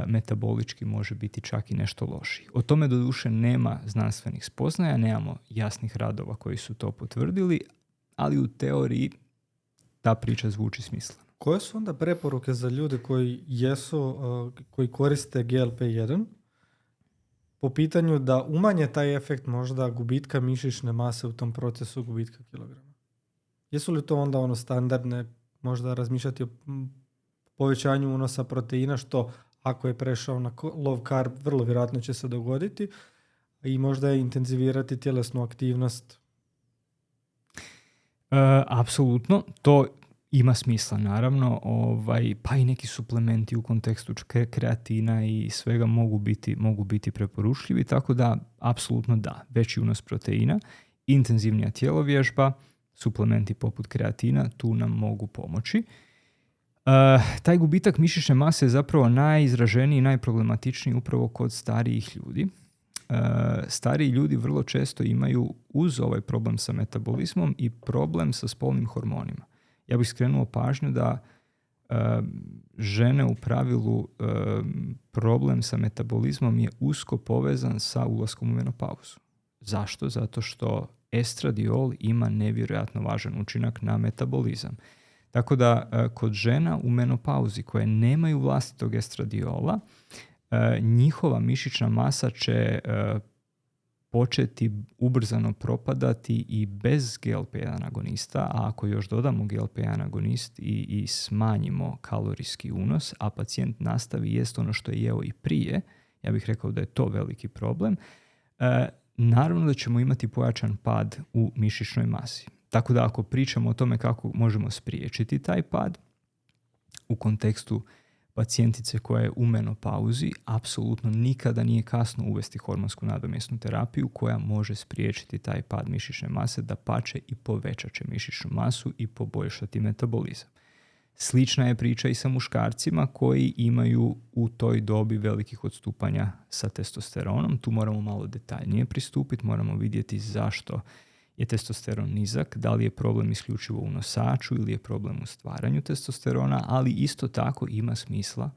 metabolički može biti čak i nešto lošiji. O tome doduše nema znanstvenih spoznaja, nemamo jasnih radova koji su to potvrdili, ali u teoriji ta priča zvuči smisleno. Koje su onda preporuke za ljude koji koriste GLP-1 po pitanju da umanje taj efekt možda gubitka mišićne mase u tom procesu gubitka kilograma? Jesu li to onda standardne, možda razmišljati o povećanju unosa proteina, što ako je prešao na low carb, vrlo vjerojatno će se dogoditi, i možda intenzivirati tjelesnu aktivnost? Apsolutno, to ima smisla, naravno, pa i neki suplementi u kontekstu kreatina i svega mogu biti preporučljivi, tako da apsolutno da, veći unos proteina, intenzivnija tjelovježba, suplementi poput kreatina tu nam mogu pomoći. Taj gubitak mišićne mase je zapravo najizraženiji i najproblematičniji upravo kod starijih ljudi. Stariji ljudi vrlo često imaju uz ovaj problem sa metabolizmom i problem sa spolnim hormonima. Ja bih skrenuo pažnju da žene u pravilu problem sa metabolizmom je usko povezan sa ulaskom u menopauzu. Zašto? Zato što estradiol ima nevjerojatno važan učinak na metabolizam. Tako da kod žena u menopauzi koje nemaju vlastitog estradiola, njihova mišićna masa će početi ubrzano propadati i bez GLP-1 agonista, a ako još dodamo GLP-1 agonist i smanjimo kalorijski unos, a pacijent nastavi jest ono što je jeo i prije, ja bih rekao da je to veliki problem, naravno da ćemo imati pojačan pad u mišićnoj masi. Tako da ako pričamo o tome kako možemo spriječiti taj pad u kontekstu pacijentice koja je u menopauzi, apsolutno nikada nije kasno uvesti hormonsku nadomjesnu terapiju koja može spriječiti taj pad mišićne mase, dapače i povećat će mišićnu masu i poboljšati metabolizam. Slična je priča i sa muškarcima koji imaju u toj dobi velikih odstupanja sa testosteronom. Tu moramo malo detaljnije pristupiti, moramo vidjeti zašto je testosteron nizak, da li je problem isključivo u nosaču ili je problem u stvaranju testosterona, ali isto tako ima smisla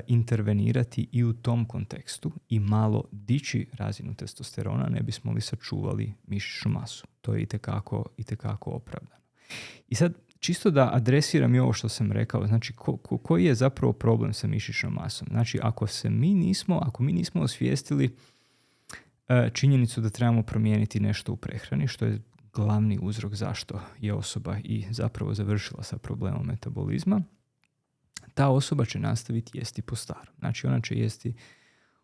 intervenirati i u tom kontekstu i malo dići razinu testosterona, ne bismo li sačuvali mišićnu masu. To je itekako opravdano. I sad, čisto da adresiram i ovo što sam rekao, znači koji je zapravo problem sa mišićnom masom? Znači, ako mi nismo osvijestili činjenicu da trebamo promijeniti nešto u prehrani, što je glavni uzrok zašto je osoba i zapravo završila sa problemom metabolizma, ta osoba će nastaviti jesti po starom. Znači ona će jesti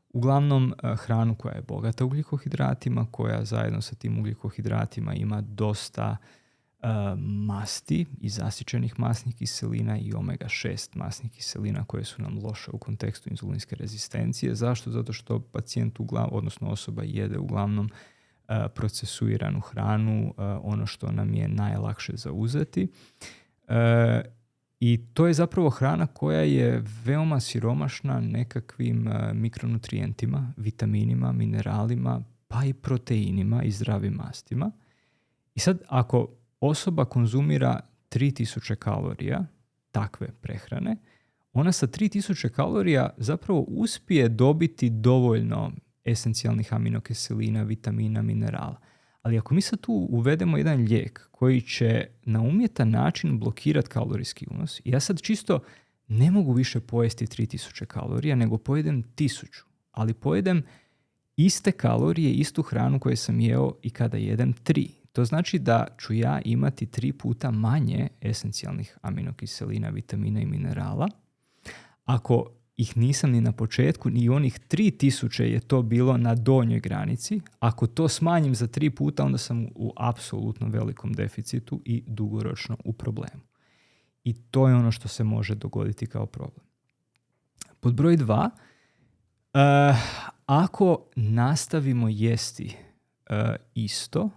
uglavnom hranu koja je bogata ugljikohidratima, koja zajedno sa tim ugljikohidratima ima dosta masti i zasićenih masnih kiselina i omega-6 masnih kiselina koje su nam loše u kontekstu inzulinske rezistencije. Zašto? Zato što pacijent odnosno osoba jede uglavnom procesuiranu hranu, ono što nam je najlakše zauzeti. I to je zapravo hrana koja je veoma siromašna nekakvim mikronutrijentima, vitaminima, mineralima, pa i proteinima i zdravim mastima. I sad, ako osoba konzumira 3000 kalorija takve prehrane, ona sa 3000 kalorija zapravo uspije dobiti dovoljno esencijalnih aminokiselina, vitamina, minerala. Ali ako mi sad tu uvedemo jedan lijek koji će na umjetan način blokirati kalorijski unos, ja sad čisto ne mogu više pojesti 3000 kalorija, nego pojedem 1000. Ali pojedem iste kalorije, istu hranu koju sam jeo i kada jedem 3. To znači da ću ja imati 3 puta manje esencijalnih aminokiselina, vitamina i minerala. Ako ih nisam ni na početku, ni onih 3000 je to bilo na donjoj granici. Ako to smanjim za 3 puta, onda sam u apsolutno velikom deficitu i dugoročno u problemu. I to je ono što se može dogoditi kao problem. Pod broj 2, ako nastavimo jesti isto,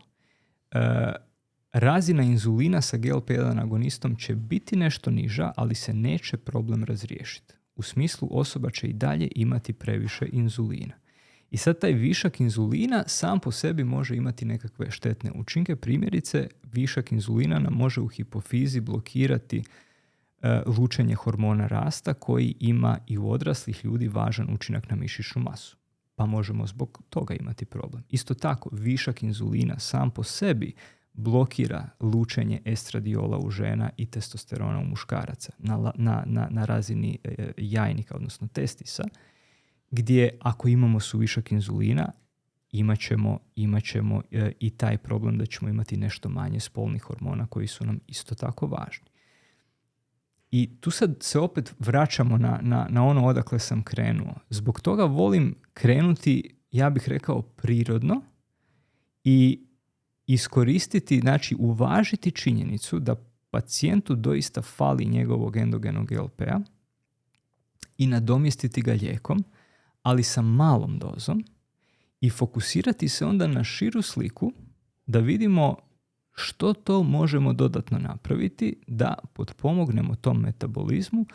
razina inzulina sa GLP-1 agonistom će biti nešto niža, ali se neće problem razriješiti. U smislu, osoba će i dalje imati previše inzulina. I sad taj višak inzulina sam po sebi može imati nekakve štetne učinke. Primjerice, višak inzulina nam može u hipofizi blokirati lučenje hormona rasta koji ima i u odraslih ljudi važan učinak na mišićnu masu. Pa možemo zbog toga imati problem. Isto tako, višak inzulina sam po sebi blokira lučenje estradiola u žena i testosterona u muškaraca na razini jajnika, odnosno testisa, gdje ako imamo suvišak inzulina, imat ćemo i taj problem da ćemo imati nešto manje spolnih hormona koji su nam isto tako važni. I tu sad se opet vraćamo na ono odakle sam krenuo. Zbog toga volim krenuti, ja bih rekao, prirodno i iskoristiti, znači uvažiti činjenicu da pacijentu doista fali njegovog endogenog GLP-a i nadomjestiti ga lijekom, ali sa malom dozom i fokusirati se onda na širu sliku da vidimo što to možemo dodatno napraviti da potpomognemo tom metabolizmu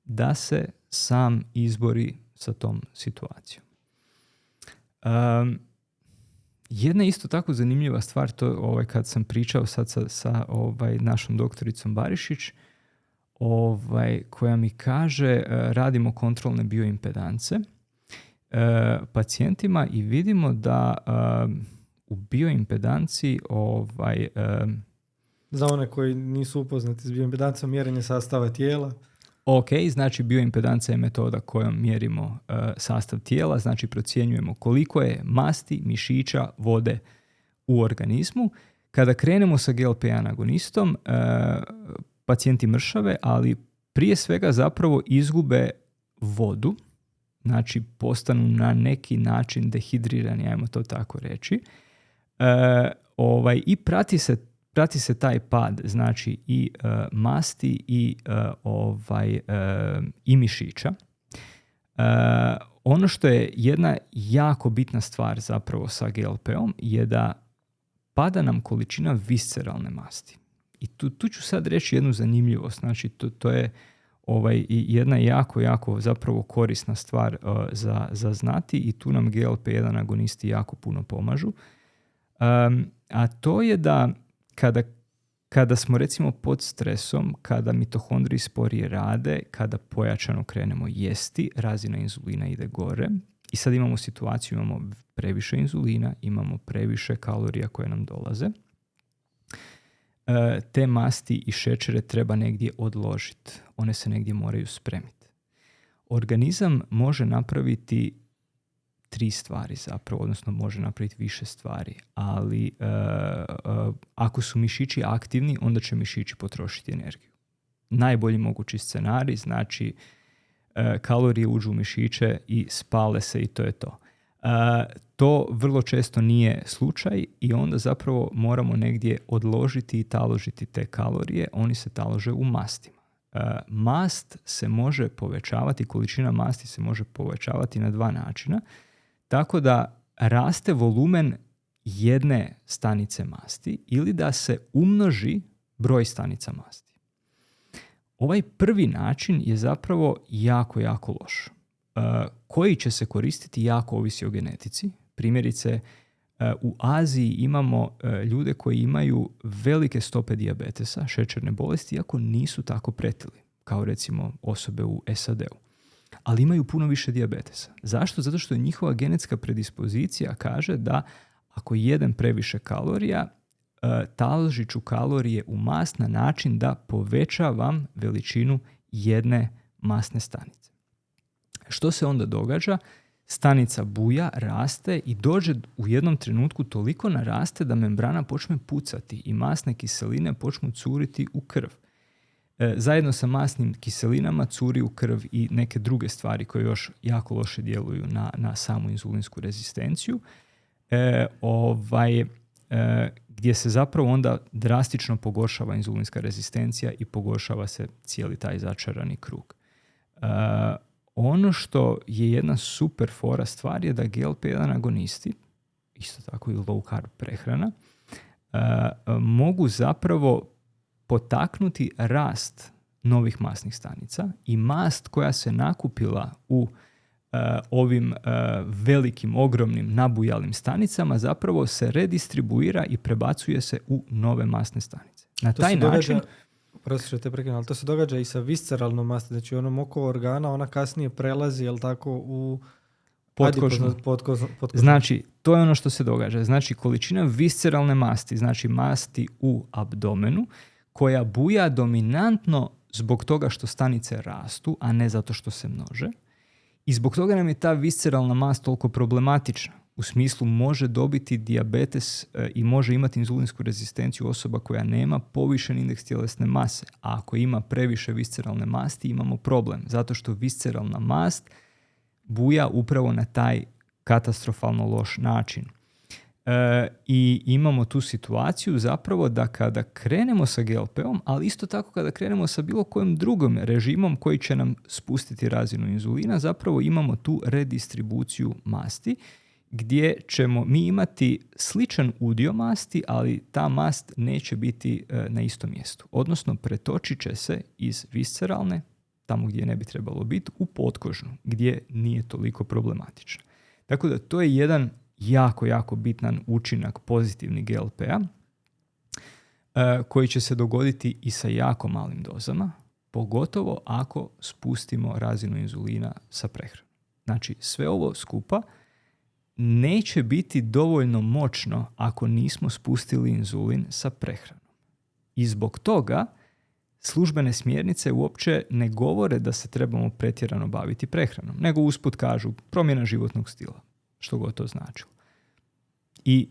da se sam izbori sa tom situacijom. Jedna isto tako zanimljiva stvar, to kad sam pričao sad sa našom doktoricom Barišić, koja mi kaže radimo kontrolne bioimpedance pacijentima i vidimo da u bioimpedanciji za one koji nisu upoznati s bioimpedancijom, mjerenje sastava tijela. Ok, znači bioimpedancija je metoda kojom mjerimo sastav tijela, znači procjenjujemo koliko je masti, mišića, vode u organizmu. Kada krenemo sa GLP-1 agonistom, pacijenti mršave, ali prije svega zapravo izgube vodu, znači postanu na neki način dehidrirani, ajmo to tako reći. I prati se taj pad, znači i masti i mišića. Ono što je jedna jako bitna stvar zapravo sa GLP-om je da pada nam količina visceralne masti. I tu ću sad reći jednu zanimljivost, znači to je jedna jako zapravo korisna stvar za znati i tu nam GLP-1 agonisti jako puno pomažu. A to je da kada smo recimo pod stresom, kada mitohondriji sporije rade, kada pojačano krenemo jesti, razina inzulina ide gore i sad imamo situaciju, imamo previše inzulina, imamo previše kalorija koje nam dolaze. Te masti i šećere treba negdje odložiti. One se negdje moraju spremiti. Organizam može napraviti 3 stvari zapravo, odnosno može napraviti više stvari, ali ako su mišići aktivni, onda će mišići potrošiti energiju. Najbolji mogući scenarij, znači kalorije uđu u mišiće i spale se i to je to. To vrlo često nije slučaj i onda zapravo moramo negdje odložiti i taložiti te kalorije, oni se talože u mastima. Mast se može povećavati, količina masti se može povećavati na 2 načina, tako da raste volumen jedne stanice masti ili da se umnoži broj stanica masti. Ovaj prvi način je zapravo jako loš. Koji će se koristiti jako ovisi o genetici. Primjerice, U Aziji imamo ljude koji imaju velike stope dijabetesa, šećerne bolesti, iako nisu tako pretili, kao recimo osobe u SAD-u. Ali imaju puno više dijabetesa. Zašto? Zato što njihova genetska predispozicija kaže da ako jedem previše kalorija, taložit ću kalorije u mast na način da povećavam veličinu jedne masne stanice. Što se onda događa? Stanica buja, raste i dođe u jednom trenutku toliko naraste da membrana počne pucati i masne kiseline počnu curiti u krv. Zajedno sa masnim kiselinama curi u krv i neke druge stvari koje još jako loše djeluju na samu inzulinsku rezistenciju, gdje se zapravo onda drastično pogoršava inzulinska rezistencija i pogoršava se cijeli taj začarani krug. Ono što je jedna super fora stvar je da GLP-1 agonisti, isto tako i low carb prehrana, mogu zapravo potaknuti rast novih masnih stanica i mast koja se nakupila u ovim velikim, ogromnim, nabujalim stanicama zapravo se redistribuira i prebacuje se u nove masne stanice. Na to taj način... ali to se događa i sa visceralnom masti, znači onom oko organa, ona kasnije prelazi, jel tako, u potkožnu. Znači, to je ono što se događa. Znači, količina visceralne masti, znači masti u abdomenu, koja buja dominantno zbog toga što stanice rastu, a ne zato što se množe. I zbog toga nam je ta visceralna mast toliko problematična. U smislu može dobiti dijabetes i može imati inzulinsku rezistenciju osoba koja nema povišen indeks tjelesne mase. A ako ima previše visceralne masti, imamo problem. Zato što visceralna mast buja upravo na taj katastrofalno loš način. I imamo tu situaciju zapravo da kada krenemo sa GLP-om, ali isto tako kada krenemo sa bilo kojim drugim režimom koji će nam spustiti razinu inzulina, zapravo imamo tu redistribuciju masti gdje ćemo mi imati sličan udio masti, ali ta mast neće biti na istom mjestu. Odnosno, pretočit će se iz visceralne, tamo gdje ne bi trebalo biti, u potkožnu, gdje nije toliko problematično. Tako da to je jedan jako, jako bitan učinak pozitivni GLP-a koji će se dogoditi i sa jako malim dozama, pogotovo ako spustimo razinu inzulina sa prehranom. Znači, sve ovo skupa neće biti dovoljno moćno ako nismo spustili inzulin sa prehranom. I zbog toga službene smjernice uopće ne govore da se trebamo pretjerano baviti prehranom, nego usput kažu promjena životnog stila, što god to značilo. I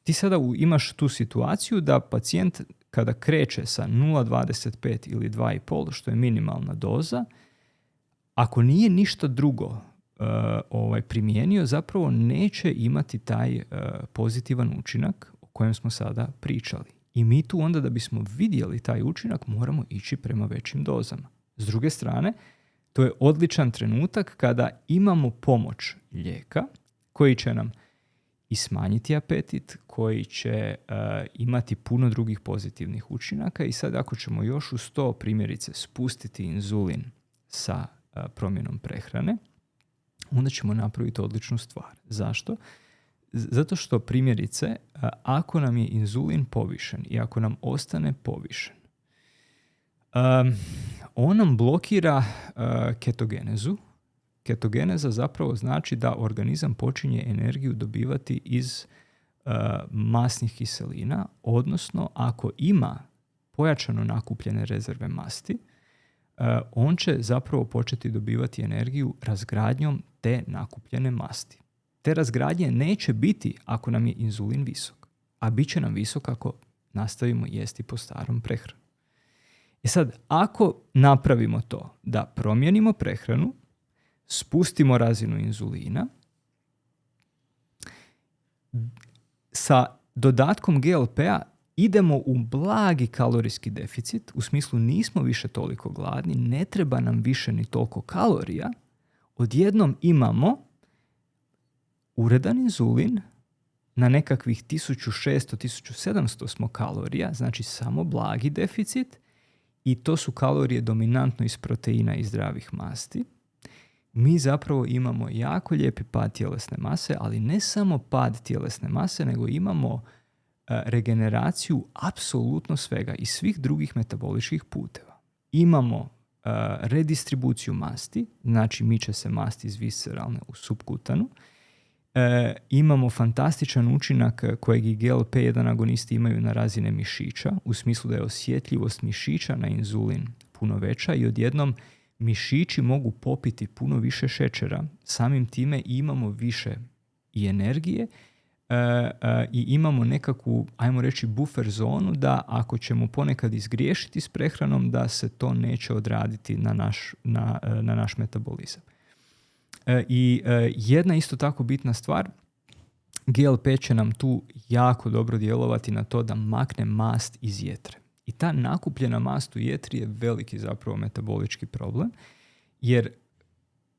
ti sada imaš tu situaciju da pacijent kada kreće sa 0,25 ili 2,5, što je minimalna doza, ako nije ništa drugo primijenio, zapravo neće imati taj pozitivan učinak o kojem smo sada pričali. I mi tu onda da bismo vidjeli taj učinak moramo ići prema većim dozama. S druge strane, to je odličan trenutak kada imamo pomoć lijeka koji će nam i smanjiti apetit, koji će imati puno drugih pozitivnih učinaka i sad ako ćemo još uz to primjerice spustiti inzulin sa promjenom prehrane, onda ćemo napraviti odličnu stvar. Zašto? Zato što primjerice, ako nam je inzulin povišen i ako nam ostane povišen, on nam blokira ketogenezu. Ketogeneza zapravo znači da organizam počinje energiju dobivati iz masnih kiselina, odnosno ako ima pojačano nakupljene rezerve masti, on će zapravo početi dobivati energiju razgradnjom te nakupljene masti. Te razgradnje neće biti ako nam je inzulin visok, a bit će nam visok ako nastavimo jesti po starom prehranu. I sad, ako napravimo to da promijenimo prehranu, spustimo razinu inzulina, sa dodatkom GLP-a idemo u blagi kalorijski deficit, u smislu nismo više toliko gladni, ne treba nam više ni toliko kalorija, odjednom imamo uredan inzulin na nekakvih 1600-1700 smo kalorija, znači samo blagi deficit, i to su kalorije dominantno iz proteina i zdravih masti, mi zapravo imamo jako lijepi pad tjelesne mase, ali ne samo pad tjelesne mase, nego imamo regeneraciju apsolutno svega i svih drugih metaboličkih puteva. Imamo redistribuciju masti, znači miče se masti iz visceralne u subkutanu. Imamo fantastičan učinak kojeg i GLP-1 agonisti imaju na razine mišića, u smislu da je osjetljivost mišića na inzulin puno veća i odjednom mišići mogu popiti puno više šećera, samim time imamo više i energije i imamo nekakvu, ajmo reći, buffer zonu da ako ćemo ponekad izgriješiti s prehranom, da se to neće odraditi na naš metabolizam. I jedna isto tako bitna stvar, GLP će nam tu jako dobro djelovati na to da makne mast iz jetre. I ta nakupljena mast u jetri je veliki zapravo metabolički problem, jer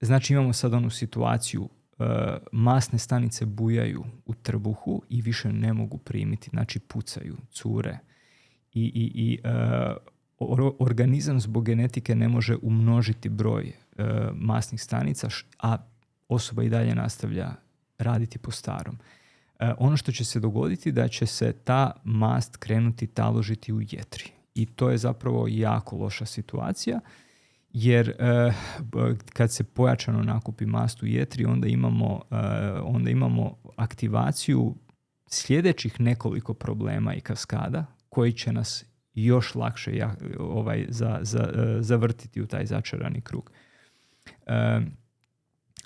znači imamo sad onu situaciju, masne stanice bujaju u trbuhu i više ne mogu primiti, znači pucaju, cure. I organizam zbog genetike ne može umnožiti broj masnih stanica, a osoba i dalje nastavlja raditi po starom. Ono što će se dogoditi da će se ta mast krenuti taložiti u jetri. I to je zapravo jako loša situacija, jer kad se pojačano nakupi mast u jetri, onda imamo aktivaciju sljedećih nekoliko problema i kaskada koji će nas još lakše zavrtiti u taj začarani krug.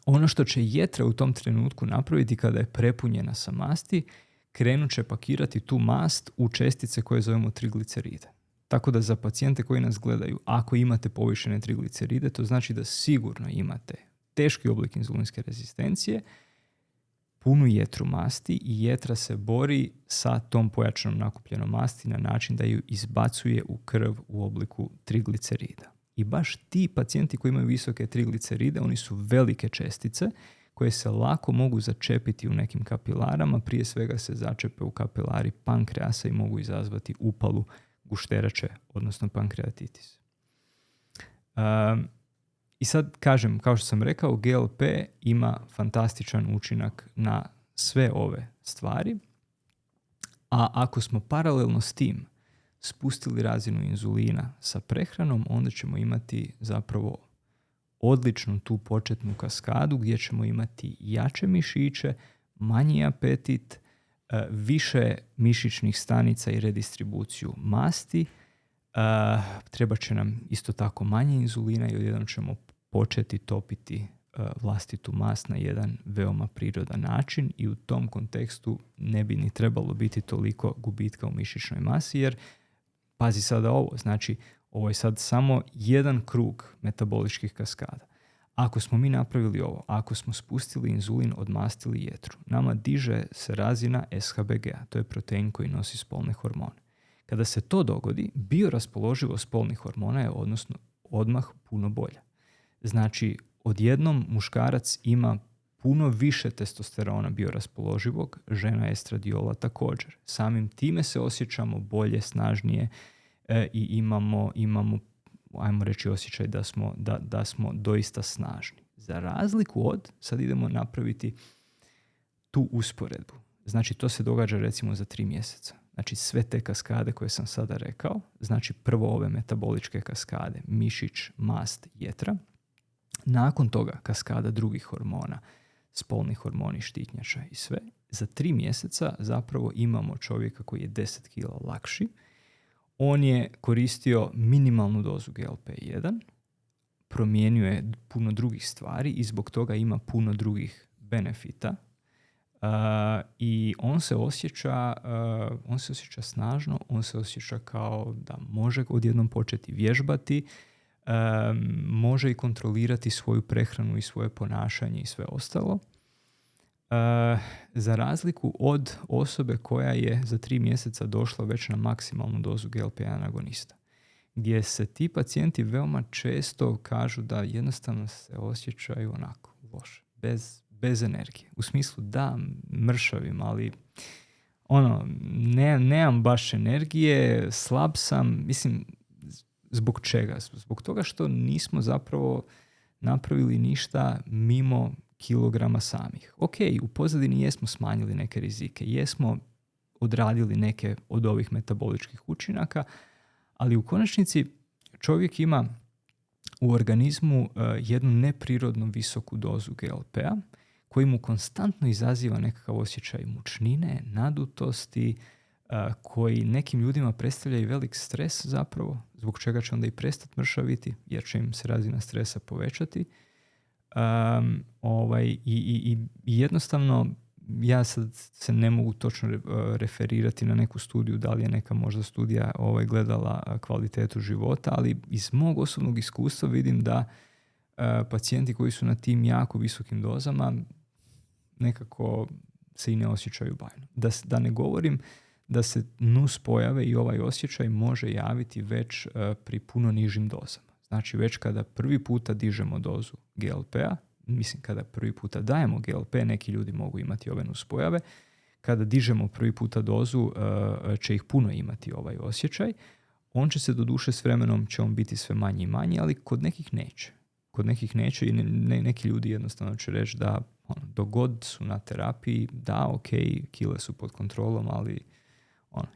Ono što će jetra u tom trenutku napraviti kada je prepunjena sa masti, krenut će pakirati tu mast u čestice koje zovemo trigliceride. Tako da za pacijente koji nas gledaju, ako imate povišene trigliceride, to znači da sigurno imate teški oblik inzulinske rezistencije, punu jetru masti i jetra se bori sa tom pojačanom nakupljenom masti na način da ju izbacuje u krv u obliku triglicerida. I baš ti pacijenti koji imaju visoke trigliceride, oni su velike čestice koje se lako mogu začepiti u nekim kapilarama, prije svega se začepe u kapilari pankreasa i mogu izazvati upalu gušterače, odnosno pankreatitis. I sad kažem, kao što sam rekao, GLP ima fantastičan učinak na sve ove stvari, a ako smo paralelno s tim spustili razinu inzulina sa prehranom, onda ćemo imati zapravo odličnu tu početnu kaskadu gdje ćemo imati jače mišiće, manji apetit, više mišićnih stanica i redistribuciju masti. Treba će nam isto tako manje inzulina i odjednom ćemo početi topiti vlastitu mast na jedan veoma prirodan način i u tom kontekstu ne bi ni trebalo biti toliko gubitka u mišićnoj masi, jer pazi sada ovo, znači ovo je sad samo jedan krug metaboličkih kaskada. Ako smo mi napravili ovo, ako smo spustili inzulin, odmastili jetru, nama diže se razina SHBG-a, to je protein koji nosi spolne hormone. Kada se to dogodi, bioraspoloživost spolnih hormona je odmah puno bolja. Znači, odjednom muškarac ima puno više testosterona bioraspoloživog, žena estradiola također. Samim time se osjećamo bolje, snažnije i imamo ajmo reći osjećaj da smo doista snažni. Za razliku od, sad idemo napraviti tu usporedbu. Znači to se događa recimo za 3 mjeseca. Znači sve te kaskade koje sam sada rekao, znači prvo ove metaboličke kaskade, mišić, mast, jetra. Nakon toga kaskada drugih hormona, spolni hormoni, štitnjača i sve. Za 3 mjeseca zapravo imamo čovjeka koji je 10 kila lakši. On je koristio minimalnu dozu GLP-1, promijenio je puno drugih stvari i zbog toga ima puno drugih benefita. I on se osjeća snažno, on se osjeća kao da može odjednom početi vježbati, može i kontrolirati svoju prehranu i svoje ponašanje i sve ostalo. Za razliku od osobe koja je za 3 mjeseca došla već na maksimalnu dozu GLP-1 agonista, gdje se ti pacijenti veoma često kažu da jednostavno se osjećaju onako loše, bez energije. U smislu da, mršavim, ali nemam baš energije, slab sam, mislim, zbog čega? Zbog toga što nismo zapravo napravili ništa mimo kilograma samih. Ok, u pozadini jesmo smanjili neke rizike, jesmo odradili neke od ovih metaboličkih učinaka, ali u konačnici čovjek ima u organizmu jednu neprirodno visoku dozu GLP-a koji mu konstantno izaziva nekakav osjećaj mučnine, nadutosti, koji nekim ljudima predstavlja i velik stres zapravo, zbog čega će onda i prestati mršaviti, jer će im se razina stresa povećati. I jednostavno ja sad se ne mogu točno referirati na neku studiju, da li je neka možda studija gledala kvalitetu života, ali iz mog osobnog iskustva vidim da pacijenti koji su na tim jako visokim dozama nekako se i ne osjećaju bajno. Da ne govorim da se nus pojave i ovaj osjećaj može javiti već pri puno nižim dozama. Znači već kada prvi puta dižemo dozu GLP-a, mislim kada prvi puta dajemo GLP, neki ljudi mogu imati ove nuspojave, kada dižemo prvi puta dozu će ih puno imati ovaj osjećaj. On će se doduše s vremenom će on biti sve manji i manji, ali kod nekih neće. Kod nekih neće i neki ljudi jednostavno će reći da dok god su na terapiji, da ok, kile su pod kontrolom, ali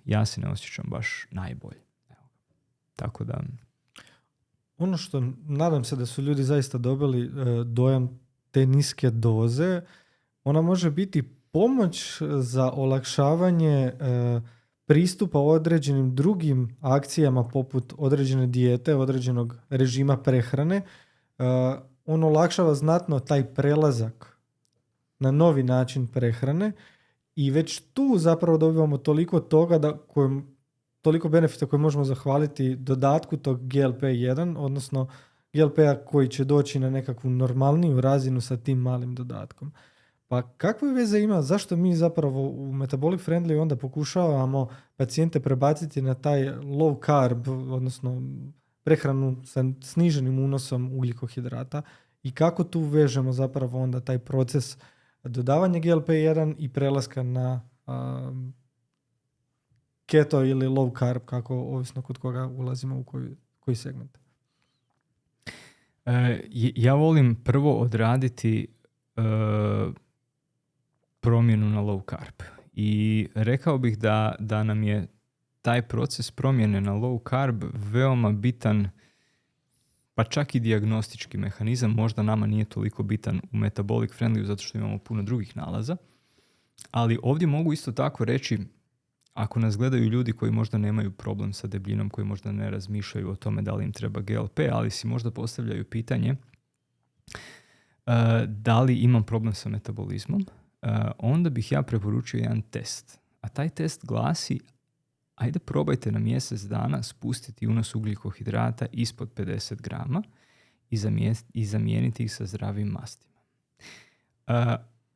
ja se ne osjećam baš najbolje. Evo. Tako da... Ono što nadam se da su ljudi zaista dobili dojam te niske doze, ona može biti pomoć za olakšavanje pristupa određenim drugim akcijama poput određene dijete, određenog režima prehrane. On olakšava znatno taj prelazak na novi način prehrane i već tu zapravo dobivamo toliko toga toliko benefita koje možemo zahvaliti dodatku tog GLP-1, odnosno GLP-a koji će doći na nekakvu normalniju razinu sa tim malim dodatkom. Pa kakve veze ima, zašto mi zapravo u Metabolic Friendly onda pokušavamo pacijente prebaciti na taj low carb, odnosno prehranu sa sniženim unosom ugljikohidrata i kako tu vežemo zapravo onda taj proces dodavanja GLP-1 i prelaska na keto ili low carb, kako ovisno kod koga ulazimo u koji segment. Ja volim prvo odraditi promjenu na low carb. I rekao bih da nam je taj proces promjene na low carb veoma bitan, pa čak i dijagnostički mehanizam. Možda nama nije toliko bitan u Metabolic Friendly zato što imamo puno drugih nalaza. Ali ovdje mogu isto tako reći, ako nas gledaju ljudi koji možda nemaju problem sa debljinom, koji možda ne razmišljaju o tome da li im treba GLP, ali si možda postavljaju pitanje da li imam problem sa metabolizmom, onda bih ja preporučio jedan test. A taj test glasi, ajde probajte na mjesec dana spustiti unos ugljikohidrata ispod 50 grama i zamijeniti ih sa zdravim mastima.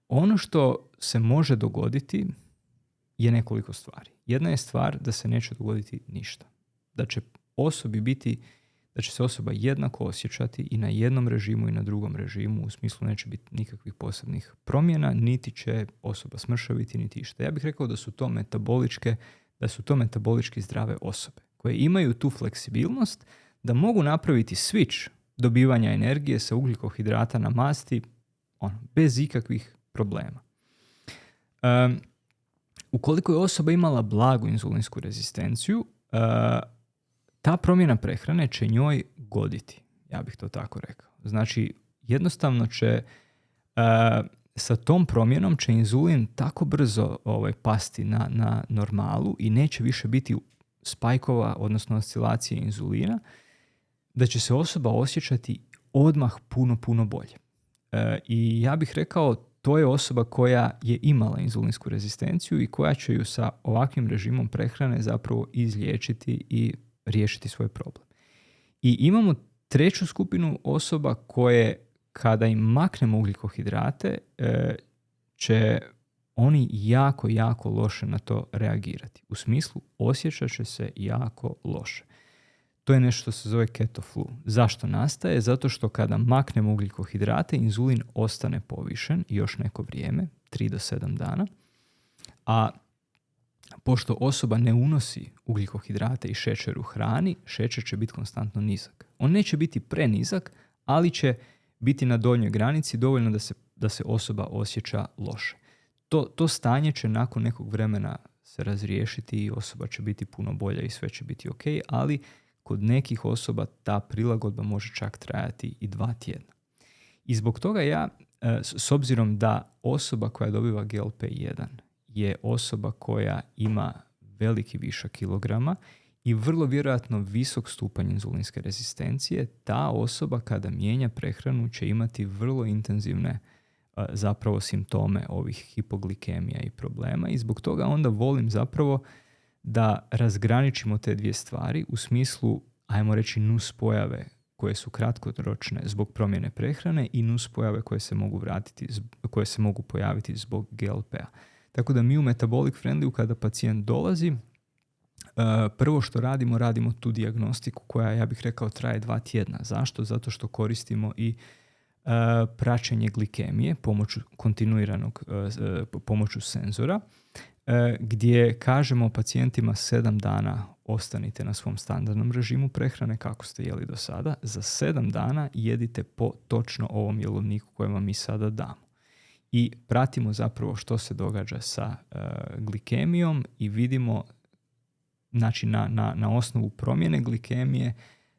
Ono što se može dogoditi je nekoliko stvari. Jedna je stvar da se neće dogoditi ništa. Da će se osoba jednako osjećati i na jednom režimu i na drugom režimu, u smislu neće biti nikakvih posebnih promjena, niti će osoba smršaviti, niti išta. Ja bih rekao da su to metabolički zdrave osobe koje imaju tu fleksibilnost da mogu napraviti switch dobivanja energije sa ugljikohidrata na masti bez ikakvih problema. Ukoliko je osoba imala blagu inzulinsku rezistenciju, ta promjena prehrane će njoj goditi. Ja bih to tako rekao. Znači, jednostavno će sa tom promjenom će inzulin tako brzo pasti na normalu i neće više biti spajkova, odnosno oscilacije inzulina, da će se osoba osjećati odmah puno bolje. I ja bih rekao, to je osoba koja je imala inzulinsku rezistenciju i koja će ju sa ovakvim režimom prehrane zapravo izliječiti i riješiti svoj problem. I imamo treću skupinu osoba koje kada im maknemo ugljikohidrate će oni jako loše na to reagirati. U smislu osjećat će se jako loše. To je nešto što se zove keto flu. Zašto nastaje? Zato što kada maknemo ugljikohidrate, inzulin ostane povišen još neko vrijeme, 3 do 7 dana, a pošto osoba ne unosi ugljikohidrate i šećer u hrani, šećer će biti konstantno nizak. On neće biti prenizak, ali će biti na donjoj granici dovoljno da se osoba osjeća loše. To stanje će nakon nekog vremena se razriješiti i osoba će biti puno bolja i sve će biti ok, ali kod nekih osoba ta prilagodba može čak trajati i 2 tjedna. I zbog toga ja, s obzirom da osoba koja dobiva GLP-1 je osoba koja ima veliki višak kilograma i vrlo vjerojatno visok stupanj inzulinske rezistencije, ta osoba kada mijenja prehranu će imati vrlo intenzivne zapravo simptome ovih hipoglikemija i problema i zbog toga onda volim zapravo da razgraničimo te dvije stvari u smislu, ajmo reći, nuspojave koje su kratkoročne zbog promjene prehrane i nuspojave koje se mogu pojaviti zbog GLP-a. Tako da mi u Metabolic Friendly kada pacijent dolazi, prvo što radimo tu dijagnostiku koja, ja bih rekao, traje 2 tjedna. Zašto? Zato što koristimo i praćenje glikemije pomoću senzora, gdje kažemo pacijentima 7 dana ostanite na svom standardnom režimu prehrane kako ste jeli do sada, za 7 dana jedite po točno ovom jelovniku kojem vam mi sada damo. I pratimo zapravo što se događa sa glikemijom i vidimo, znači na osnovu promjene glikemije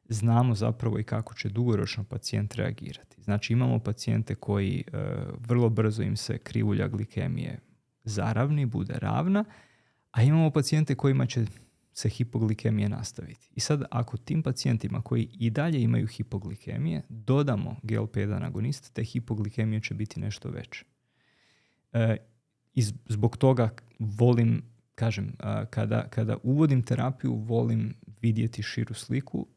znamo zapravo i kako će dugoročno pacijent reagirati. Znači imamo pacijente koji vrlo brzo im se krivulja glikemije zaravni, bude ravna, a imamo pacijente kojima će se hipoglikemija nastaviti. I sad ako tim pacijentima koji i dalje imaju hipoglikemije dodamo GLP-1 agonist, te hipoglikemije će biti nešto veće. I zbog toga volim, kada uvodim terapiju, volim vidjeti širu sliku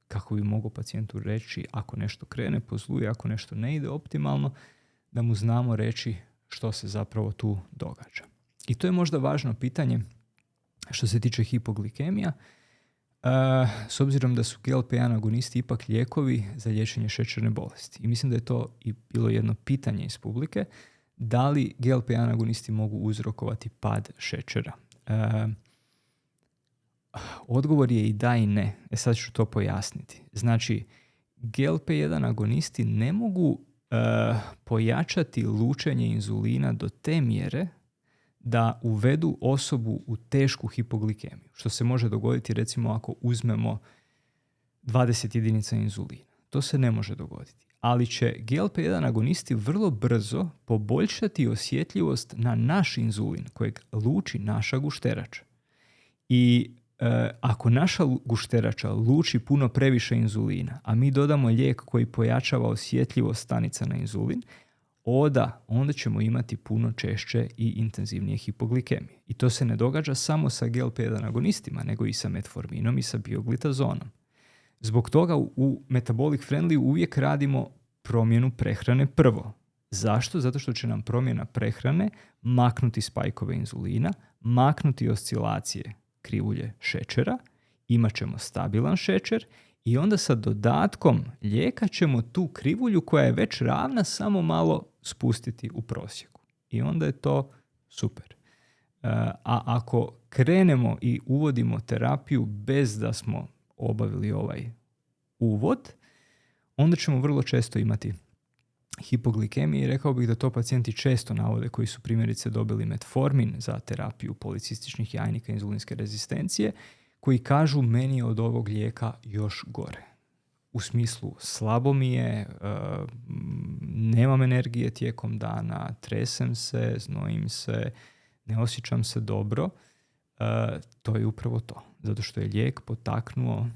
kako bi mogao pacijentu reći ako nešto krene po zlu i ako nešto ne ide optimalno, da mu znamo reći što se zapravo tu događa. I to je možda važno pitanje što se tiče hipoglikemija, s obzirom da su GLP-1 agonisti ipak lijekovi za liječenje šećerne bolesti. I mislim da je to i bilo jedno pitanje iz publike, da li GLP-1 agonisti mogu uzrokovati pad šećera. Odgovor je i da i ne. Sad ću to pojasniti. Znači, GLP-1 agonisti ne mogu pojačati lučenje inzulina do te mjere da uvedu osobu u tešku hipoglikemiju. Što se može dogoditi recimo ako uzmemo 20 jedinica inzulina. To se ne može dogoditi. Ali će GLP-1 agonisti vrlo brzo poboljšati osjetljivost na naš inzulin kojeg luči naša gušterača. I ako naša gušterača luči puno previše inzulina, a mi dodamo lijek koji pojačava osjetljivost stanica na inzulin, onda ćemo imati puno češće i intenzivnije hipoglikemije. I to se ne događa samo sa GLP-1 agonistima, nego i sa metforminom i sa bioglitazonom. Zbog toga u Metabolic Friendly uvijek radimo promjenu prehrane prvo. Zašto? Zato što će nam promjena prehrane maknuti spajkove inzulina, maknuti oscilacije krivulje šećera, imat ćemo stabilan šećer i onda sa dodatkom lijeka ćemo tu krivulju koja je već ravna samo malo spustiti u prosjeku. I onda je to super. A ako krenemo i uvodimo terapiju bez da smo obavili ovaj uvod, onda ćemo vrlo često imati hipoglikemije i rekao bih da to pacijenti često navode koji su primjerice dobili metformin za terapiju policističnih jajnika inzulinske rezistencije, koji kažu meni je od ovog lijeka još gore. U smislu slabo mi je, nemam energije tijekom dana, tresem se, znojim se, ne osjećam se dobro. To je upravo to. Zato što je lijek potaknuo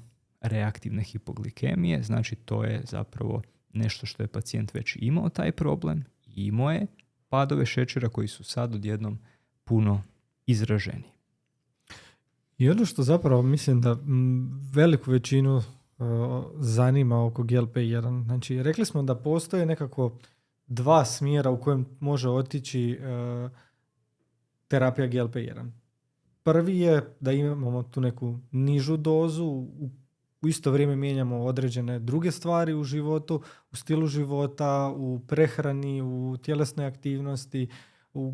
reaktivne hipoglikemije, znači to je zapravo nešto što je pacijent već imao taj problem, imao je padove šećera koji su sad odjednom puno izraženiji. I ono što zapravo mislim da veliku većinu zanima oko GLP-1, znači rekli smo da postoje nekako 2 smjera u kojem može otići terapija GLP-1. Prvi je da imamo tu neku nižu dozu, u isto vrijeme mijenjamo određene druge stvari u životu, u stilu života, u prehrani, u tjelesnoj aktivnosti, u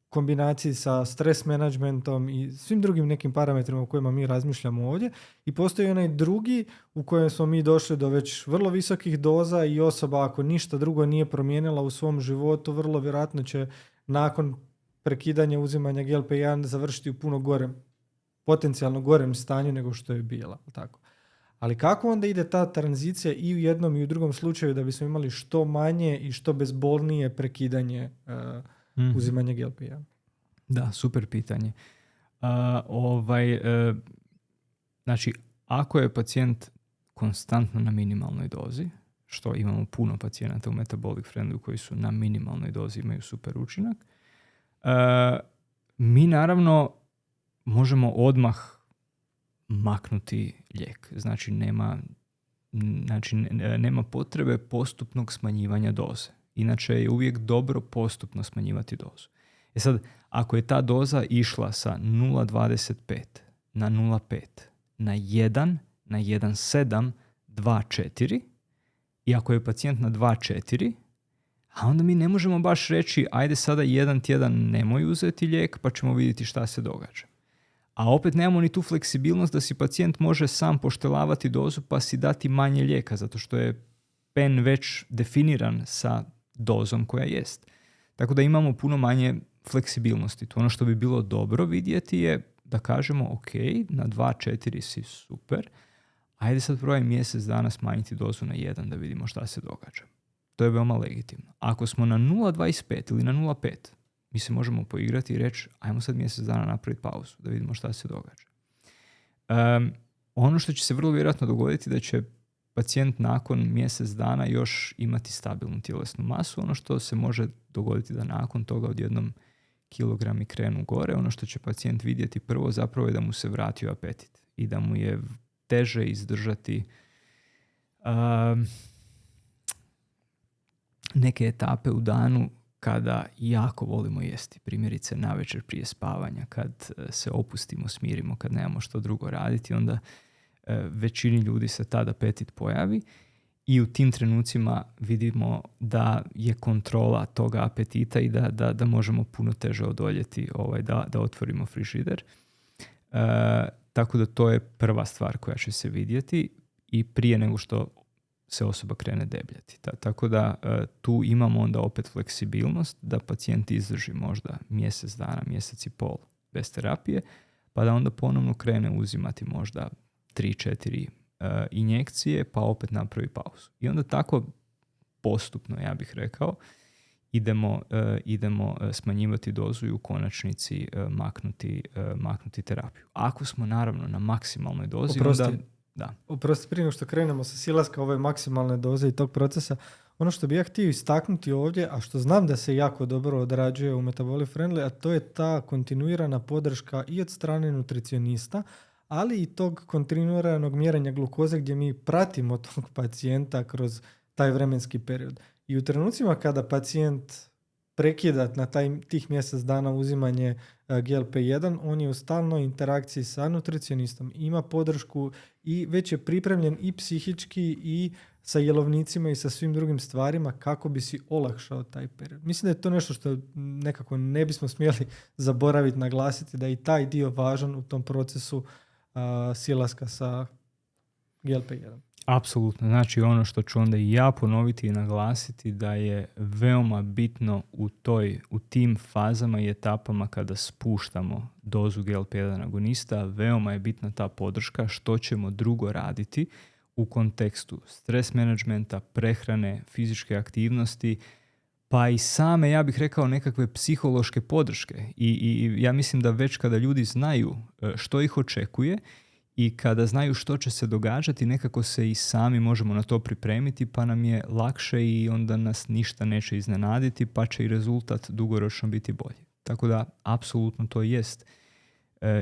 kombinaciji sa stres managementom i svim drugim nekim parametrima u kojima mi razmišljamo ovdje. I postoji onaj drugi u kojem smo mi došli do već vrlo visokih doza i osoba ako ništa drugo nije promijenila u svom životu, vrlo vjerojatno će nakon prekidanja uzimanja GLP-1 završiti u puno gorem, potencijalno gorem stanju nego što je bila. Tako. Ali kako onda ide ta tranzicija i u jednom i u drugom slučaju da bismo imali što manje i što bezbolnije prekidanje uzimanja GLP-1? Da, super pitanje. Znači, ako je pacijent konstantno na minimalnoj dozi, što imamo puno pacijenata u metabolic friendly koji su na minimalnoj dozi, imaju super učinak, mi naravno možemo odmah maknuti lijek. Znači, nema potrebe postupnog smanjivanja doze. Inače je uvijek dobro postupno smanjivati dozu. Sad, ako je ta doza išla sa 0,25 na 0,5 na 1, na 1,7, 2,4 i ako je pacijent na 2,4, a onda mi ne možemo baš reći ajde sada jedan tjedan nemoj uzeti lijek pa ćemo vidjeti šta se događa. A opet nemamo ni tu fleksibilnost da si pacijent može sam poštelavati dozu pa si dati manje lijeka zato što je pen već definiran sa dozom koja jest. Tako da imamo puno manje fleksibilnosti. To ono što bi bilo dobro vidjeti je da kažemo ok, na 2,4 si super, ajde sad probaj mjesec dana smanjiti dozu na 1 da vidimo šta se događa. To je veoma legitimno. Ako smo na 0,25 ili na 0,5, mi se možemo poigrati i reći ajmo sad mjesec dana napraviti pauzu da vidimo šta se događa. Ono što će se vrlo vjerojatno dogoditi da će pacijent nakon mjesec dana još imati stabilnu tjelesnu masu. Ono što se može dogoditi da nakon toga odjednom kilogrami krenu gore. Ono što će pacijent vidjeti prvo zapravo je da mu se vratio apetit i da mu je teže izdržati neke etape u danu kada jako volimo jesti. Primjerice navečer prije spavanja, kad se opustimo, smirimo, kad nemamo što drugo raditi, onda većini ljudi se tada apetit pojavi i u tim trenucima vidimo da je kontrola toga apetita i da možemo puno teže odoljeti da otvorimo frižider. Tako da to je prva stvar koja će se vidjeti i prije nego što se osoba krene debljati. Tako da tu imamo onda opet fleksibilnost da pacijent izdrži možda mjesec dana, mjesec i pol bez terapije, pa da onda ponovno krene uzimati možda 3-4 injekcije, pa opet napravi pauzu. I onda tako postupno, ja bih rekao, idemo smanjivati dozu i u konačnici maknuti terapiju. Ako smo naravno na maksimalnoj dozi, onda... Da. Oprosti, prije nego što krenemo sa silaska ove maksimalne doze i tog procesa, ono što bih ja htio istaknuti ovdje, a što znam da se jako dobro odrađuje u Metabolic Friendly, a to je ta kontinuirana podrška i od strane nutricionista, ali i tog kontinuiranog mjerenja glukoze gdje mi pratimo tog pacijenta kroz taj vremenski period. I u trenucima kada pacijent prekida na tih mjesec dana uzimanje GLP-1, on je u stalnoj interakciji sa nutricionistom, ima podršku i već je pripremljen i psihički i sa jelovnicima i sa svim drugim stvarima kako bi si olakšao taj period. Mislim da je to nešto što nekako ne bismo smjeli zaboraviti naglasiti, da je i taj dio važan u tom procesu silaska sa GLP-1. Apsolutno. Znači ono što ću onda i ja ponoviti i naglasiti da je veoma bitno u tim fazama i etapama kada spuštamo dozu GLP-1 agonista, veoma je bitna ta podrška što ćemo drugo raditi u kontekstu stres menadžmenta, prehrane, fizičke aktivnosti, pa i same, ja bih rekao, nekakve psihološke podrške. I ja mislim da već kada ljudi znaju što ih očekuje i kada znaju što će se događati, nekako se i sami možemo na to pripremiti, pa nam je lakše i onda nas ništa neće iznenaditi, pa će i rezultat dugoročno biti bolji. Tako da, apsolutno to jest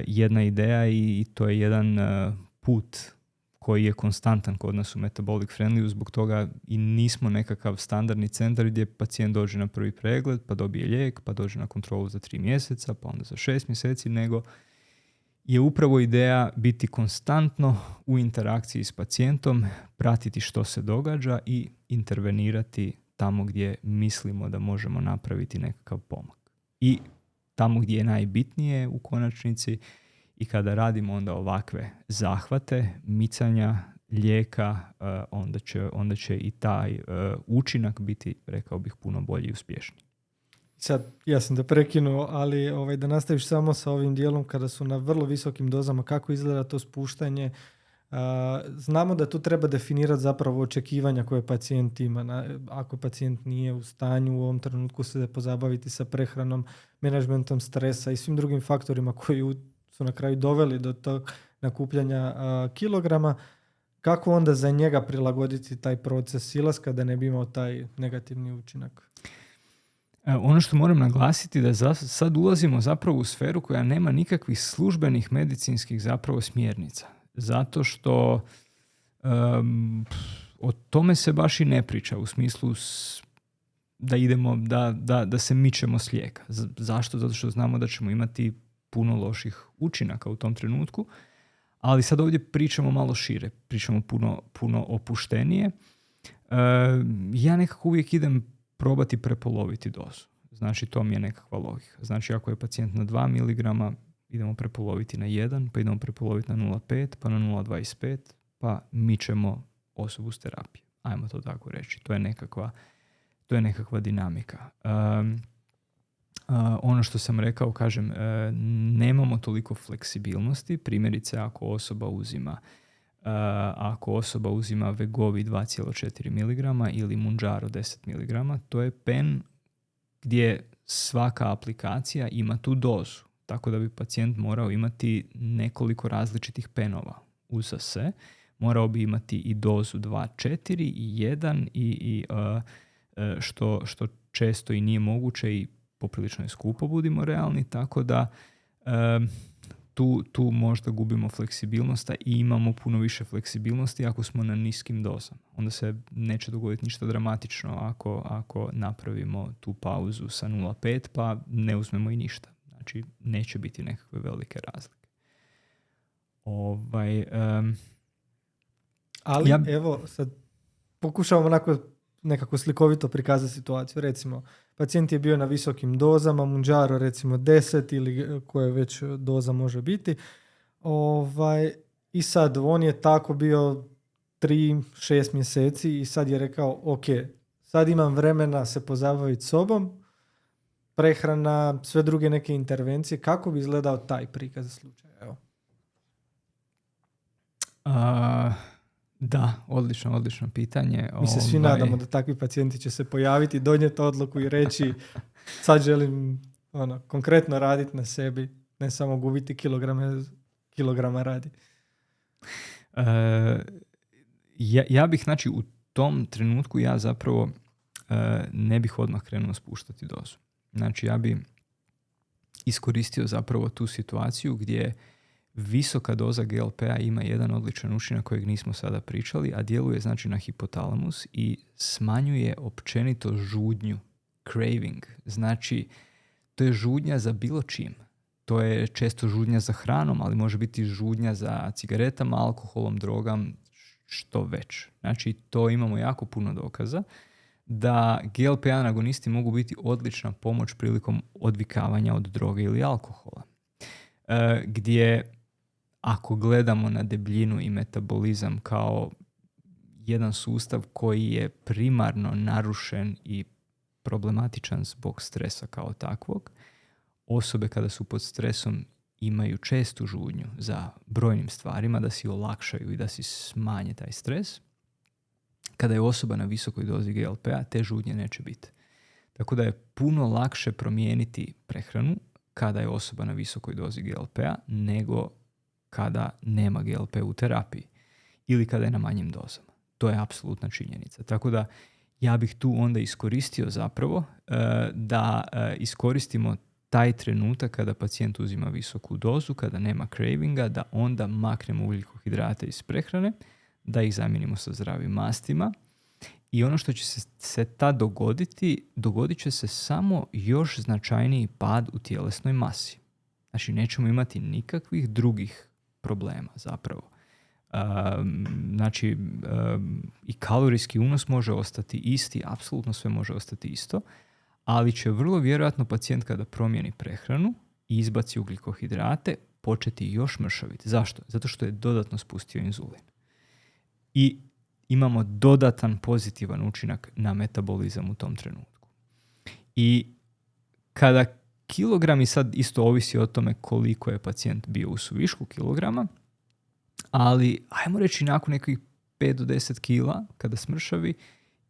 jedna ideja i to je jedan put koji je konstantan kod nas u Metabolic Friendly, zbog toga i nismo nekakav standardni centar gdje pacijent dođe na prvi pregled, pa dobije lijek, pa dođe na kontrolu za 3 mjeseca, pa onda za 6 mjeseci, nego je upravo ideja biti konstantno u interakciji s pacijentom, pratiti što se događa i intervenirati tamo gdje mislimo da možemo napraviti nekakav pomak. I tamo gdje je najbitnije u konačnici i kada radimo onda ovakve zahvate, micanja lijeka, onda će i taj učinak biti, rekao bih, puno bolji i uspješniji. Sad, ja sam te prekinuo, ali da nastaviš samo sa ovim dijelom kada su na vrlo visokim dozama, kako izgleda to spuštanje. Znamo da tu treba definirati zapravo očekivanja koje pacijent ima. Ako pacijent nije u stanju u ovom trenutku se pozabaviti sa prehranom, menadžmentom stresa i svim drugim faktorima koji su na kraju doveli do tog nakupljanja kilograma, kako onda za njega prilagoditi taj proces silaska da ne bi imao taj negativni učinak? Ono što moram naglasiti da sad ulazimo zapravo u sferu koja nema nikakvih službenih medicinskih zapravo smjernica. Zato što o tome se baš i ne priča u smislu da idemo, da se mičemo s lijeka. Zašto? Zato što znamo da ćemo imati puno loših učinaka u tom trenutku, ali sad ovdje pričamo malo šire, pričamo puno opuštenije. Ja nekako uvijek idem probati prepoloviti dozu. Znači, to mi je nekakva logika. Znači, ako je pacijent na 2 mg, idemo prepoloviti na 1, pa idemo prepoloviti na 0,5, pa na 0,25, pa mičemo osobu s terapije. Ajmo to tako reći. To je nekakva dinamika. Ono što sam rekao, kažem, nemamo toliko fleksibilnosti. Primjerice, ako osoba uzima Wegovy 2,4 mg ili Mounjaro 10 mg, to je pen gdje svaka aplikacija ima tu dozu. Tako da bi pacijent morao imati nekoliko različitih penova uza se. Morao bi imati i dozu 2,4 i 1 i što često i nije moguće i poprilično je skupo, budimo realni, tako da tu možda gubimo fleksibilnost, a i imamo puno više fleksibilnosti ako smo na niskim dozama. Onda se neće dogoditi ništa dramatično ako napravimo tu pauzu sa 0,5 pa ne uzmemo i ništa. Znači, neće biti nekakve velike razlike. Ali evo, sad pokušavamo nekako slikovito prikazati situaciju. Recimo, pacijent je bio na visokim dozama, Mounjaro recimo 10 ili koja već doza može biti. I sad on je tako bio 3-6 mjeseci i sad je rekao, ok, sad imam vremena se pozabaviti sobom, prehrana, sve druge neke intervencije. Kako bi izgledao taj prikaz slučaja? Evo. Da, odlično pitanje. Mi se svi nadamo da takvi pacijenti će se pojaviti, donijeti odluku i reći sad želim konkretno raditi na sebi, ne samo gubiti kilograma radi. Ja bih, znači, u tom trenutku ja zapravo ne bih odmah krenuo spuštati dozu. Znači, ja bi iskoristio zapravo tu situaciju gdje visoka doza GLP-a ima jedan odličan učinak kojeg nismo sada pričali, a djeluje, znači, na hipotalamus i smanjuje općenito žudnju, craving. Znači, to je žudnja za bilo čim. To je često žudnja za hranom, ali može biti žudnja za cigaretama, alkoholom, drogom, što već. Znači, to imamo jako puno dokaza da GLP-1 agonisti mogu biti odlična pomoć prilikom odvikavanja od droge ili alkohola. Gdje, ako gledamo na debljinu i metabolizam kao jedan sustav koji je primarno narušen i problematičan zbog stresa kao takvog, osobe kada su pod stresom imaju čestu žudnju za brojnim stvarima da si olakšaju i da si smanje taj stres. Kada je osoba na visokoj dozi GLP-a, te žudnje neće biti. Tako da je puno lakše promijeniti prehranu kada je osoba na visokoj dozi GLP-a nego kada nema GLP u terapiji ili kada je na manjim dozama. To je apsolutna činjenica. Tako da ja bih tu onda iskoristio zapravo da iskoristimo taj trenutak kada pacijent uzima visoku dozu, kada nema cravinga, da onda maknemo ugljikohidrate iz prehrane, da ih zamijenimo sa zdravim mastima. I ono što će se tad dogodit će se samo još značajniji pad u tjelesnoj masi. Znači, nećemo imati nikakvih drugih problema zapravo. I kalorijski unos može ostati isti, apsolutno sve može ostati isto, ali će vrlo vjerojatno pacijent kada promijeni prehranu i izbaci ugljikohidrate početi još mršaviti. Zašto? Zato što je dodatno spustio inzulin. I imamo dodatan pozitivan učinak na metabolizam u tom trenutku. I kada kilogrami, sad isto ovisi o tome koliko je pacijent bio u suvišku kilograma, ali ajmo reći nakon nekih 5 do 10 kila kada smršavi,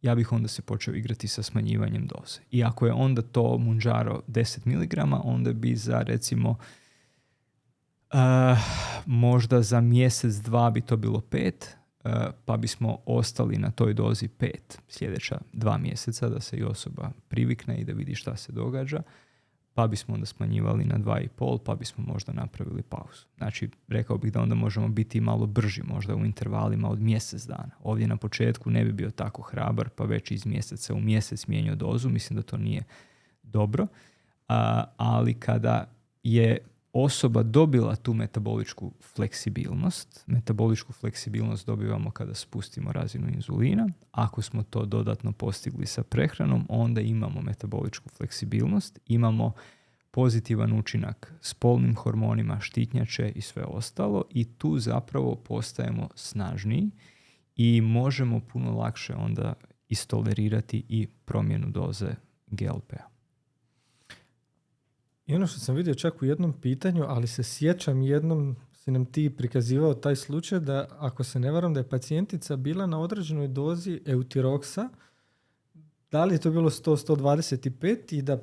ja bih onda se počeo igrati sa smanjivanjem doze. I ako je onda to Mounjaro 10 mg, onda bi za recimo možda za mjesec, dva bi to bilo 5, pa bismo ostali na toj dozi 5 sljedeća 2 mjeseca da se i osoba privikne i da vidi šta se događa, pa bismo onda smanjivali na 2,5, pa bismo možda napravili pauzu. Znači, rekao bih da onda možemo biti malo brži, možda u intervalima od mjesec dana. Ovdje na početku ne bi bio tako hrabar, pa već iz mjeseca u mjesec mijenjao dozu, mislim da to nije dobro, ali kada je osoba dobila tu metaboličku fleksibilnost dobivamo kada spustimo razinu inzulina. Ako smo to dodatno postigli sa prehranom, onda imamo metaboličku fleksibilnost, imamo pozitivan učinak spolnim hormonima, štitnjače i sve ostalo i tu zapravo postajemo snažniji i možemo puno lakše onda istolerirati i promjenu doze GLP-a. I ono što sam vidio čak u jednom pitanju, ali se sjećam jednom, si nam ti prikazivao taj slučaj da, ako se ne varam, da je pacijentica bila na određenoj dozi eutiroksa, da li je to bilo 100-125 i da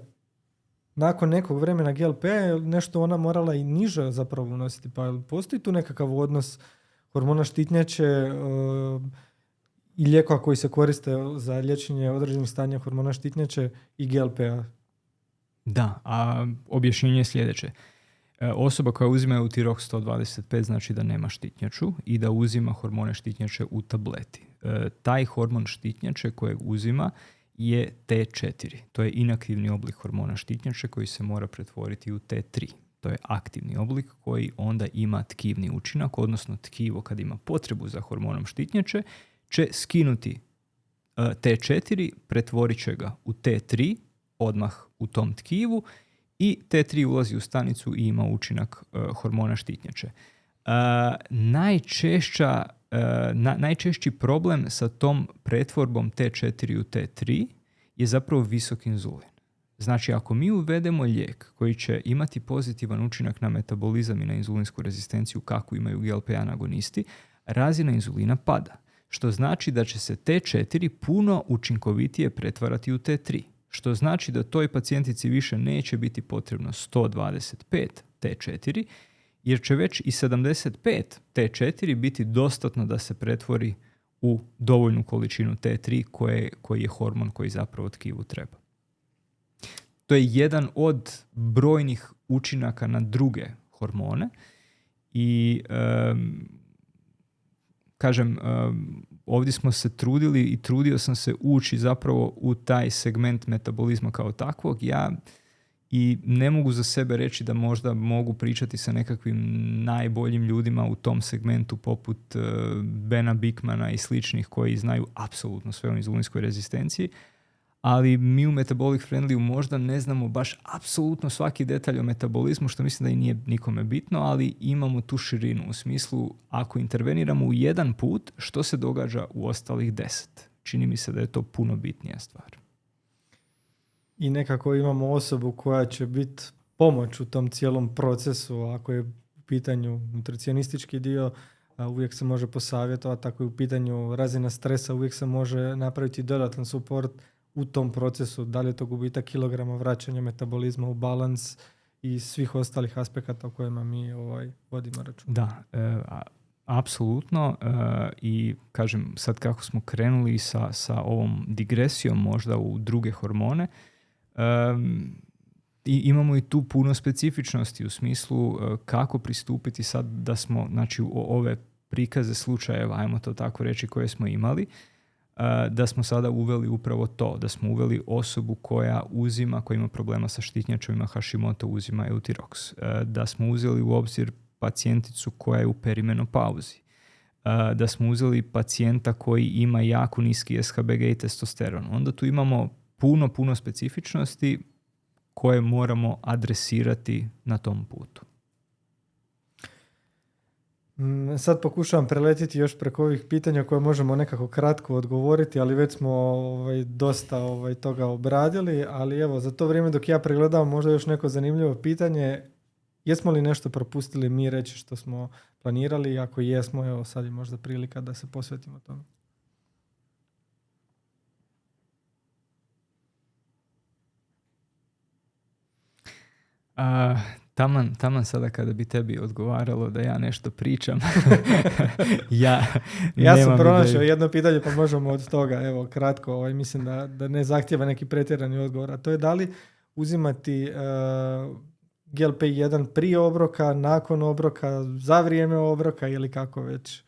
nakon nekog vremena GLP-a je nešto ona morala i niže zapravo unositi. Pa postoji tu nekakav odnos hormona štitnjače i lijekova koji se koriste za liječenje određenih stanja hormona štitnjače i GLP-a? Da, a objašnjenje je sljedeće. Osoba koja uzima Eutirox 125 znači da nema štitnjaču i da uzima hormone štitnjače u tableti. Taj hormon štitnjače kojeg uzima je T4. To je inaktivni oblik hormona štitnjače koji se mora pretvoriti u T3. To je aktivni oblik koji onda ima tkivni učinak, odnosno tkivo kad ima potrebu za hormonom štitnjače će skinuti T4, pretvorit će ga u T3 odmah u tom tkivu i T3 ulazi u stanicu i ima učinak hormona štitnjače. Najčešći problem sa tom pretvorbom T4 u T3 je zapravo visok inzulin. Znači, ako mi uvedemo lijek koji će imati pozitivan učinak na metabolizam i na inzulinsku rezistenciju kakvu imaju GLP-1 agonisti, razina inzulina pada. Što znači da će se T4 puno učinkovitije pretvarati u T3. Što znači da toj pacijentici više neće biti potrebno 125 T4, jer će već i 75 T4 biti dostatno da se pretvori u dovoljnu količinu T3 koji je hormon koji zapravo tkivu treba. To je jedan od brojnih učinaka na druge hormone i ovdje smo se trudili i trudio sam se ući zapravo u taj segment metabolizma kao takvog. Ja i ne mogu za sebe reći da možda mogu pričati sa nekakvim najboljim ljudima u tom segmentu poput Bena Bikmana i sličnih koji znaju apsolutno sve o inzulinskoj rezistenciji, ali mi u Metabolic Friendly možda ne znamo baš apsolutno svaki detalj o metabolizmu, što mislim da i nije nikome bitno, ali imamo tu širinu u smislu ako interveniramo u jedan put, što se događa u ostalih 10. Čini mi se da je to puno bitnija stvar. I nekako imamo osobu koja će biti pomoć u tom cijelom procesu, ako je u pitanju nutricionistički dio, uvijek se može posavjetovati, ako je u pitanju razina stresa, uvijek se može napraviti dodatan suport u tom procesu, da li je to gubitak kilograma, vraćanje metabolizma u balans i svih ostalih aspekata o kojima mi vodimo račun. Da, apsolutno. I kažem, sad kako smo krenuli sa ovom digresijom možda u druge hormone, i imamo i tu puno specifičnosti u smislu kako pristupiti sad da smo, znači u ove prikaze slučajeva, ajmo to tako reći, koje smo imali, da smo sada uveli upravo to, da smo uveli osobu koja ima problema sa štitnjačom, ima Hashimoto, uzima Eutirox, da smo uzeli u obzir pacijenticu koja je u perimenopauzi, da smo uzeli pacijenta koji ima jako niski SHBG i testosteron. Onda tu imamo puno specifičnosti koje moramo adresirati na tom putu. Sad pokušavam preletiti još preko ovih pitanja koje možemo nekako kratko odgovoriti, ali već smo dosta toga obradili, ali evo, za to vrijeme dok ja pregledam možda još neko zanimljivo pitanje, jesmo li nešto propustili mi reći što smo planirali? Ako jesmo, evo sad je možda prilika da se posvetimo tome. Taman sada kada bi tebi odgovaralo da ja nešto pričam. Ja sam pronašao jedno pitanje pa možemo od toga, evo kratko, mislim da ne zahtjeva neki pretjerani odgovor, a to je da li uzimati GLP-1 prije obroka, nakon obroka, za vrijeme obroka ili kako već.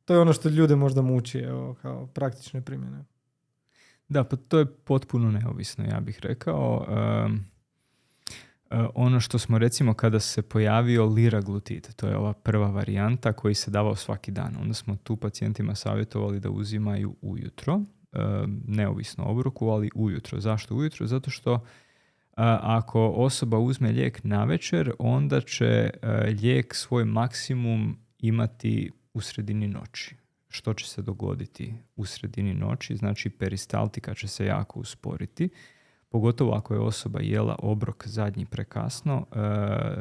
To je ono što ljude možda muči, evo, kao praktične primjene. Da, pa to je potpuno neovisno, ja bih rekao. Ono što smo recimo kada se pojavio liraglutid, to je ova prva varijanta koji se davao svaki dan. Onda smo tu pacijentima savjetovali da uzimaju ujutro, neovisno o obroku, ali ujutro. Zašto ujutro? Zato što ako osoba uzme lijek navečer, onda će lijek svoj maksimum imati u sredini noći. Što će se dogoditi u sredini noći? Znači peristaltika će se jako usporiti. Pogotovo ako je osoba jela obrok zadnji prekasno,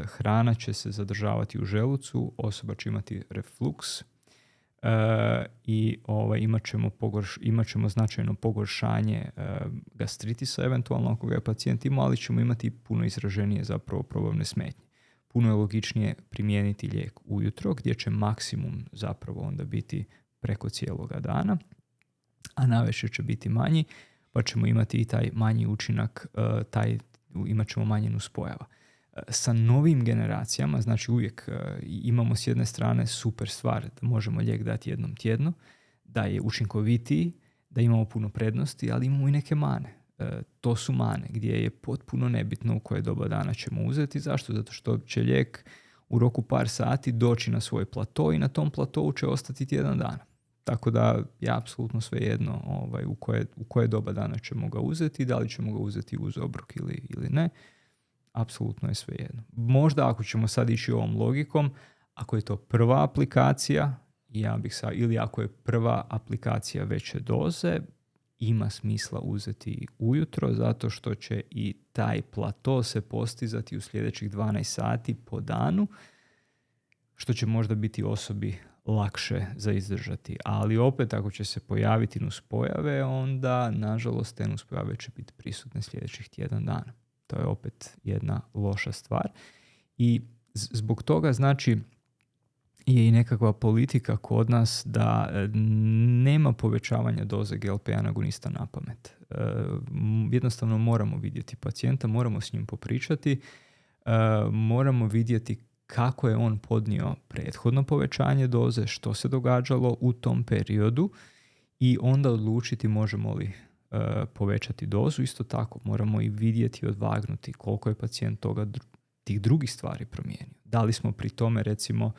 hrana će se zadržavati u želucu, osoba će imati refluks i imat ćemo značajno pogoršanje gastritisa eventualno ako ga je pacijent imao, ali ćemo imati puno izraženije zapravo probavne smetnje. Puno je logičnije primijeniti lijek ujutro gdje će maksimum zapravo onda biti preko cijeloga dana, a navečer će biti manji, pa ćemo imati i taj manji učinak, imat ćemo manje nuspojava. Sa novim generacijama, znači uvijek imamo s jedne strane super stvar da možemo lijek dati jednom tjedno, da je učinkovitiji, da imamo puno prednosti, ali imamo i neke mane. To su mane gdje je potpuno nebitno u koje doba dana ćemo uzeti. Zašto? Zato što će lijek u roku par sati doći na svoj plato i na tom platovu će ostati tjedan dana. Tako da je apsolutno svejedno u koje doba dana ćemo ga uzeti, da li ćemo ga uzeti uz obrok ili ne. Apsolutno je svejedno. Možda ako ćemo sad ići ovom logikom, ako je to prva aplikacija, ili ako je prva aplikacija veće doze, ima smisla uzeti ujutro, zato što će i taj plato se postizati u sljedećih 12 sati po danu, što će možda biti osobi lakše za izdržati. Ali opet, ako će se pojaviti nuspojave, onda, nažalost, te nuspojave će biti prisutne sljedećih tjedan dana. To je opet jedna loša stvar. I zbog toga, znači, je i nekakva politika kod nas da nema povećavanja doze GLP agonista na pamet. Jednostavno moramo vidjeti pacijenta, moramo s njim popričati, moramo vidjeti kako je on podnio prethodno povećanje doze, što se događalo u tom periodu i onda odlučiti možemo li povećati dozu. Isto tako moramo i vidjeti i odvagnuti koliko je pacijent tih drugih stvari promijenio. Da li smo pri tome recimo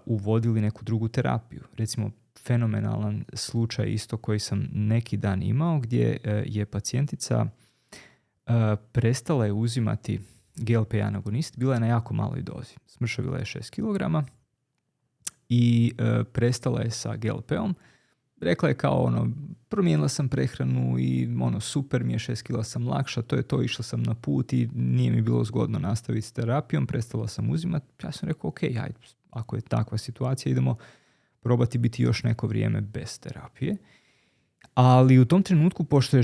uvodili neku drugu terapiju. Recimo fenomenalan slučaj isto koji sam neki dan imao gdje je pacijentica prestala je uzimati GLP agonist, bila je na jako maloj dozi. Smršavila je 6 kg i prestala je sa GLP-om. Rekla je kao promijenila sam prehranu i super mi je, 6 kg sam lakša, to je to, išla sam na put i nije mi bilo zgodno nastaviti s terapijom, prestala sam uzimati. Ja sam rekao, ok, ajde, ako je takva situacija, idemo probati biti još neko vrijeme bez terapije. Ali u tom trenutku, pošto je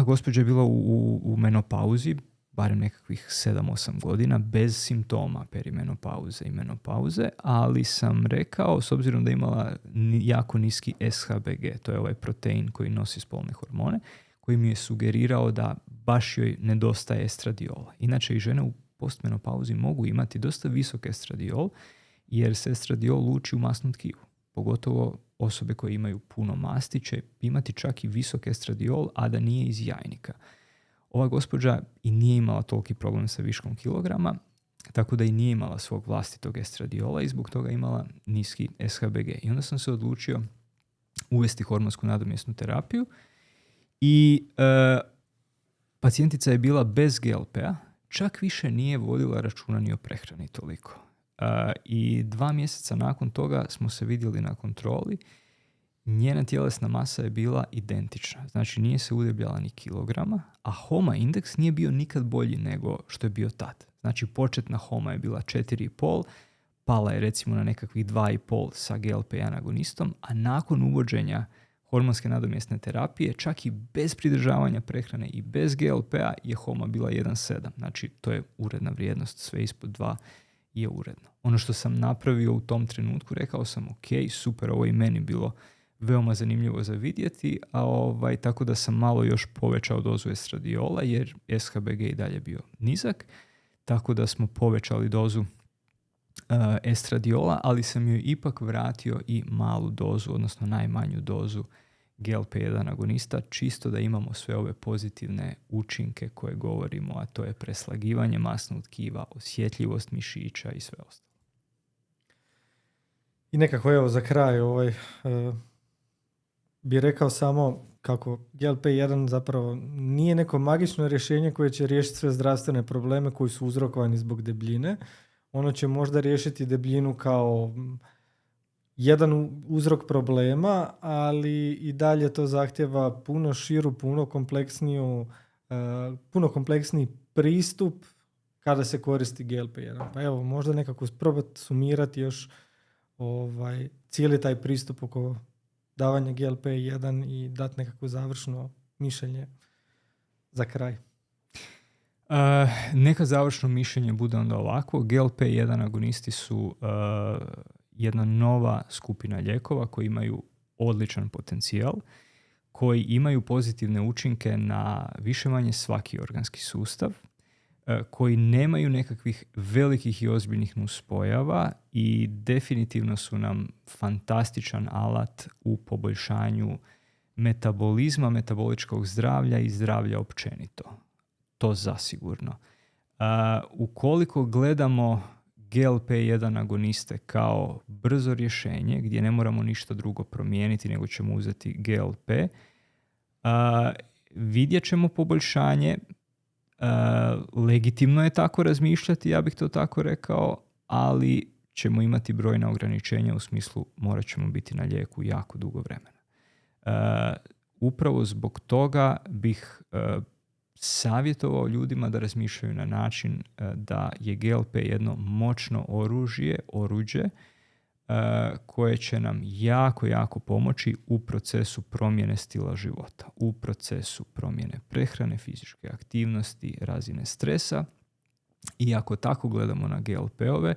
gospođa je bila u menopauzi, barem nekakvih 7-8 godina, bez simptoma perimenopauze i menopauze, ali sam rekao, s obzirom da je imala jako niski SHBG, to je ovaj protein koji nosi spolne hormone, koji mi je sugerirao da baš joj nedostaje estradiola. Inače i žene u postmenopauzi mogu imati dosta visok estradiol, jer se estradiol luči u masnom tkivu. Pogotovo osobe koje imaju puno masti će imati čak i visok estradiol, a da nije iz jajnika. Ova gospođa i nije imala toliki problem sa viškom kilograma, tako da i nije imala svog vlastitog estradiola i zbog toga imala niski SHBG. I onda sam se odlučio uvesti hormonsku nadomjesnu terapiju I pacijentica je bila bez GLP-a, čak više nije vodila računa ni o prehrani toliko. I 2 mjeseca nakon toga smo se vidjeli na kontroli. Njena tjelesna masa je bila identična. Znači nije se udebljala ni kilograma, a HOMA indeks nije bio nikad bolji nego što je bio tad. Znači početna HOMA je bila 4,5, pala je recimo na nekakvih 2,5 sa GLP-1 agonistom, a nakon uvođenja hormonske nadomjesne terapije, čak i bez pridržavanja prehrane i bez GLP-a je HOMA bila 1,7. Znači to je uredna vrijednost, sve ispod 2 je uredno. Ono što sam napravio u tom trenutku, rekao sam ok, super, ovo je i meni bilo veoma zanimljivo za vidjeti, tako da sam malo još povećao dozu estradiola jer SHBG i dalje bio nizak, tako da smo povećali dozu estradiola, ali sam joj ipak vratio i malu dozu, odnosno najmanju dozu GLP-1 agonista, čisto da imamo sve ove pozitivne učinke koje govorimo, a to je preslagivanje masnog tkiva, osjetljivost mišića i sve ostalo. I nekako evo za kraj bi rekao samo kako GLP-1 zapravo nije neko magično rješenje koje će riješiti sve zdravstvene probleme koji su uzrokovani zbog debljine. Ono će možda riješiti debljinu kao jedan uzrok problema, ali i dalje to zahtjeva puno širu, puno kompleksniji pristup kada se koristi GLP-1. Pa evo, možda nekako probati sumirati još cijeli taj pristup oko davanja GLP-1 i dati nekako završno mišljenje za kraj. Neka završno mišljenje bude onda ovako. GLP-1 agonisti su jedna nova skupina lijekova koji imaju odličan potencijal, koji imaju pozitivne učinke na više-manje svaki organski sustav, koji nemaju nekakvih velikih i ozbiljnih nuspojava i definitivno su nam fantastičan alat u poboljšanju metabolizma, metaboličkog zdravlja i zdravlja općenito. To zasigurno. Ukoliko gledamo GLP-1 agoniste kao brzo rješenje gdje ne moramo ništa drugo promijeniti nego ćemo uzeti GLP, vidjet ćemo poboljšanje. Legitimno je tako razmišljati, ja bih to tako rekao, ali ćemo imati brojna ograničenja u smislu morat ćemo biti na lijeku jako dugo vremena. Upravo zbog toga bih savjetovao ljudima da razmišljaju na način da je GLP jedno moćno oruđe koje će nam jako, jako pomoći u procesu promjene stila života, u procesu promjene prehrane, fizičke aktivnosti, razine stresa. I ako tako gledamo na GLP-ove,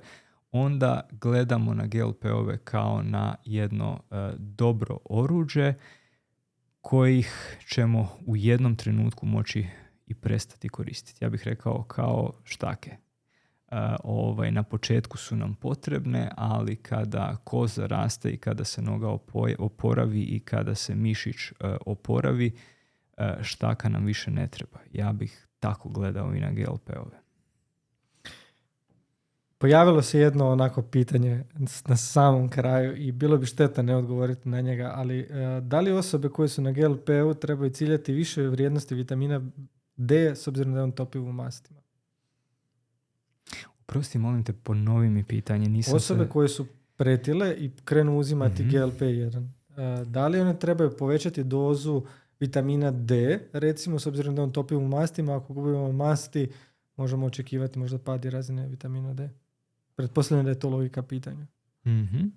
onda gledamo na GLP-ove kao na jedno dobro oruđe kojih ćemo u jednom trenutku moći i prestati koristiti. Ja bih rekao kao štake. Na početku su nam potrebne, ali kada koza raste i kada se noga oporavi i kada se mišić oporavi, štaka nam više ne treba. Ja bih tako gledao i na GLP-ove. Pojavilo se jedno onako pitanje na samom kraju i bilo bi šteta ne odgovoriti na njega, ali da li osobe koje su na GLP-u trebaju ciljati više vrijednosti vitamina D s obzirom da je on topiv u mastima? Prosti, molim te, ponovi mi pitanje. Osobe koje su pretile i krenu uzimati GLP-1, da li one trebaju povećati dozu vitamina D, recimo s obzirom da je on topiv u mastima, ako gubimo masti, možemo očekivati možda pad i razine vitamina D. Pretpostavljam da je to logika pitanja. Mm-hmm.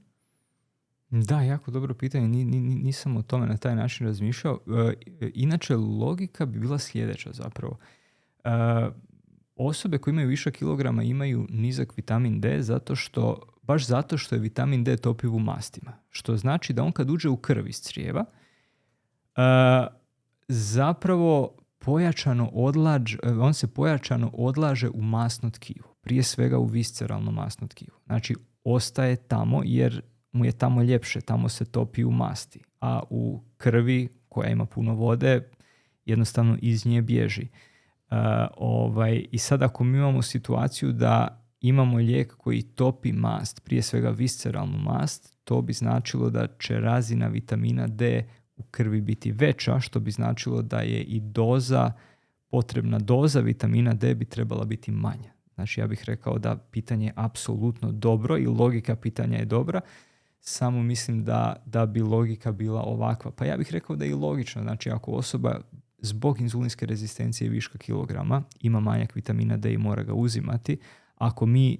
Da, jako dobro pitanje. Nisam o tome na taj način razmišljao. Inače, logika bi bila sljedeća zapravo. Osobe koje imaju više kilograma imaju nizak vitamin D baš zato što je vitamin D topiv u mastima. Što znači da on kad uđe u krv iz crijeva, zapravo on se pojačano odlaže u masno tkivo. Prije svega u visceralno masno tkivo. Znači, ostaje tamo jer mu je tamo ljepše, tamo se topi u masti. A u krvi, koja ima puno vode, jednostavno iz nje bježi. I sad ako mi imamo situaciju da imamo lijek koji topi mast, prije svega visceralnu mast, to bi značilo da će razina vitamina D u krvi biti veća, što bi značilo da je i potrebna doza vitamina D bi trebala biti manja. Znači ja bih rekao da pitanje je apsolutno dobro i logika pitanja je dobra, samo mislim da bi logika bila ovakva. Pa ja bih rekao da je i logično. Znači ako osoba zbog inzulinske rezistencije i viška kilograma ima manjak vitamina D i mora ga uzimati, ako mi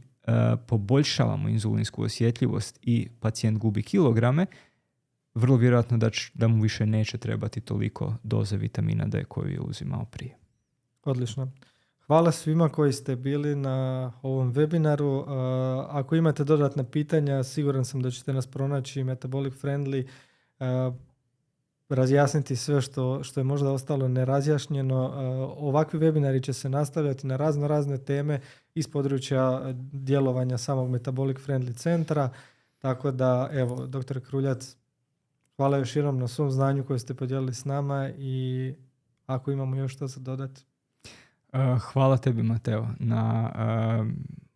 poboljšavamo inzulinsku osjetljivost i pacijent gubi kilograme, vrlo vjerojatno da mu više neće trebati toliko doze vitamina D koju je uzimao prije. Odlično. Hvala svima koji ste bili na ovom webinaru. Ako imate dodatna pitanja, siguran sam da ćete nas pronaći Metabolic Friendly, razjasniti sve što je možda ostalo nerazjašnjeno. Ovakvi webinari će se nastavljati na razne teme iz područja djelovanja samog Metabolic Friendly centra. Tako da, evo, dr. Kruljac, hvala još jednom na svom znanju koje ste podijelili s nama i ako imamo još što za dodati. Hvala tebi, Mateo, na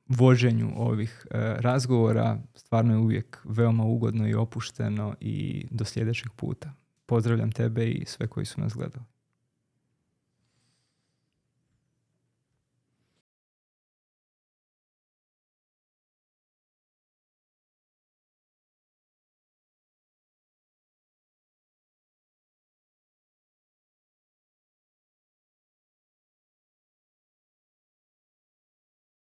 vođenju ovih razgovora. Stvarno je uvijek veoma ugodno i opušteno i do sljedećeg puta. Pozdravljam tebe i sve koji su nas gledali.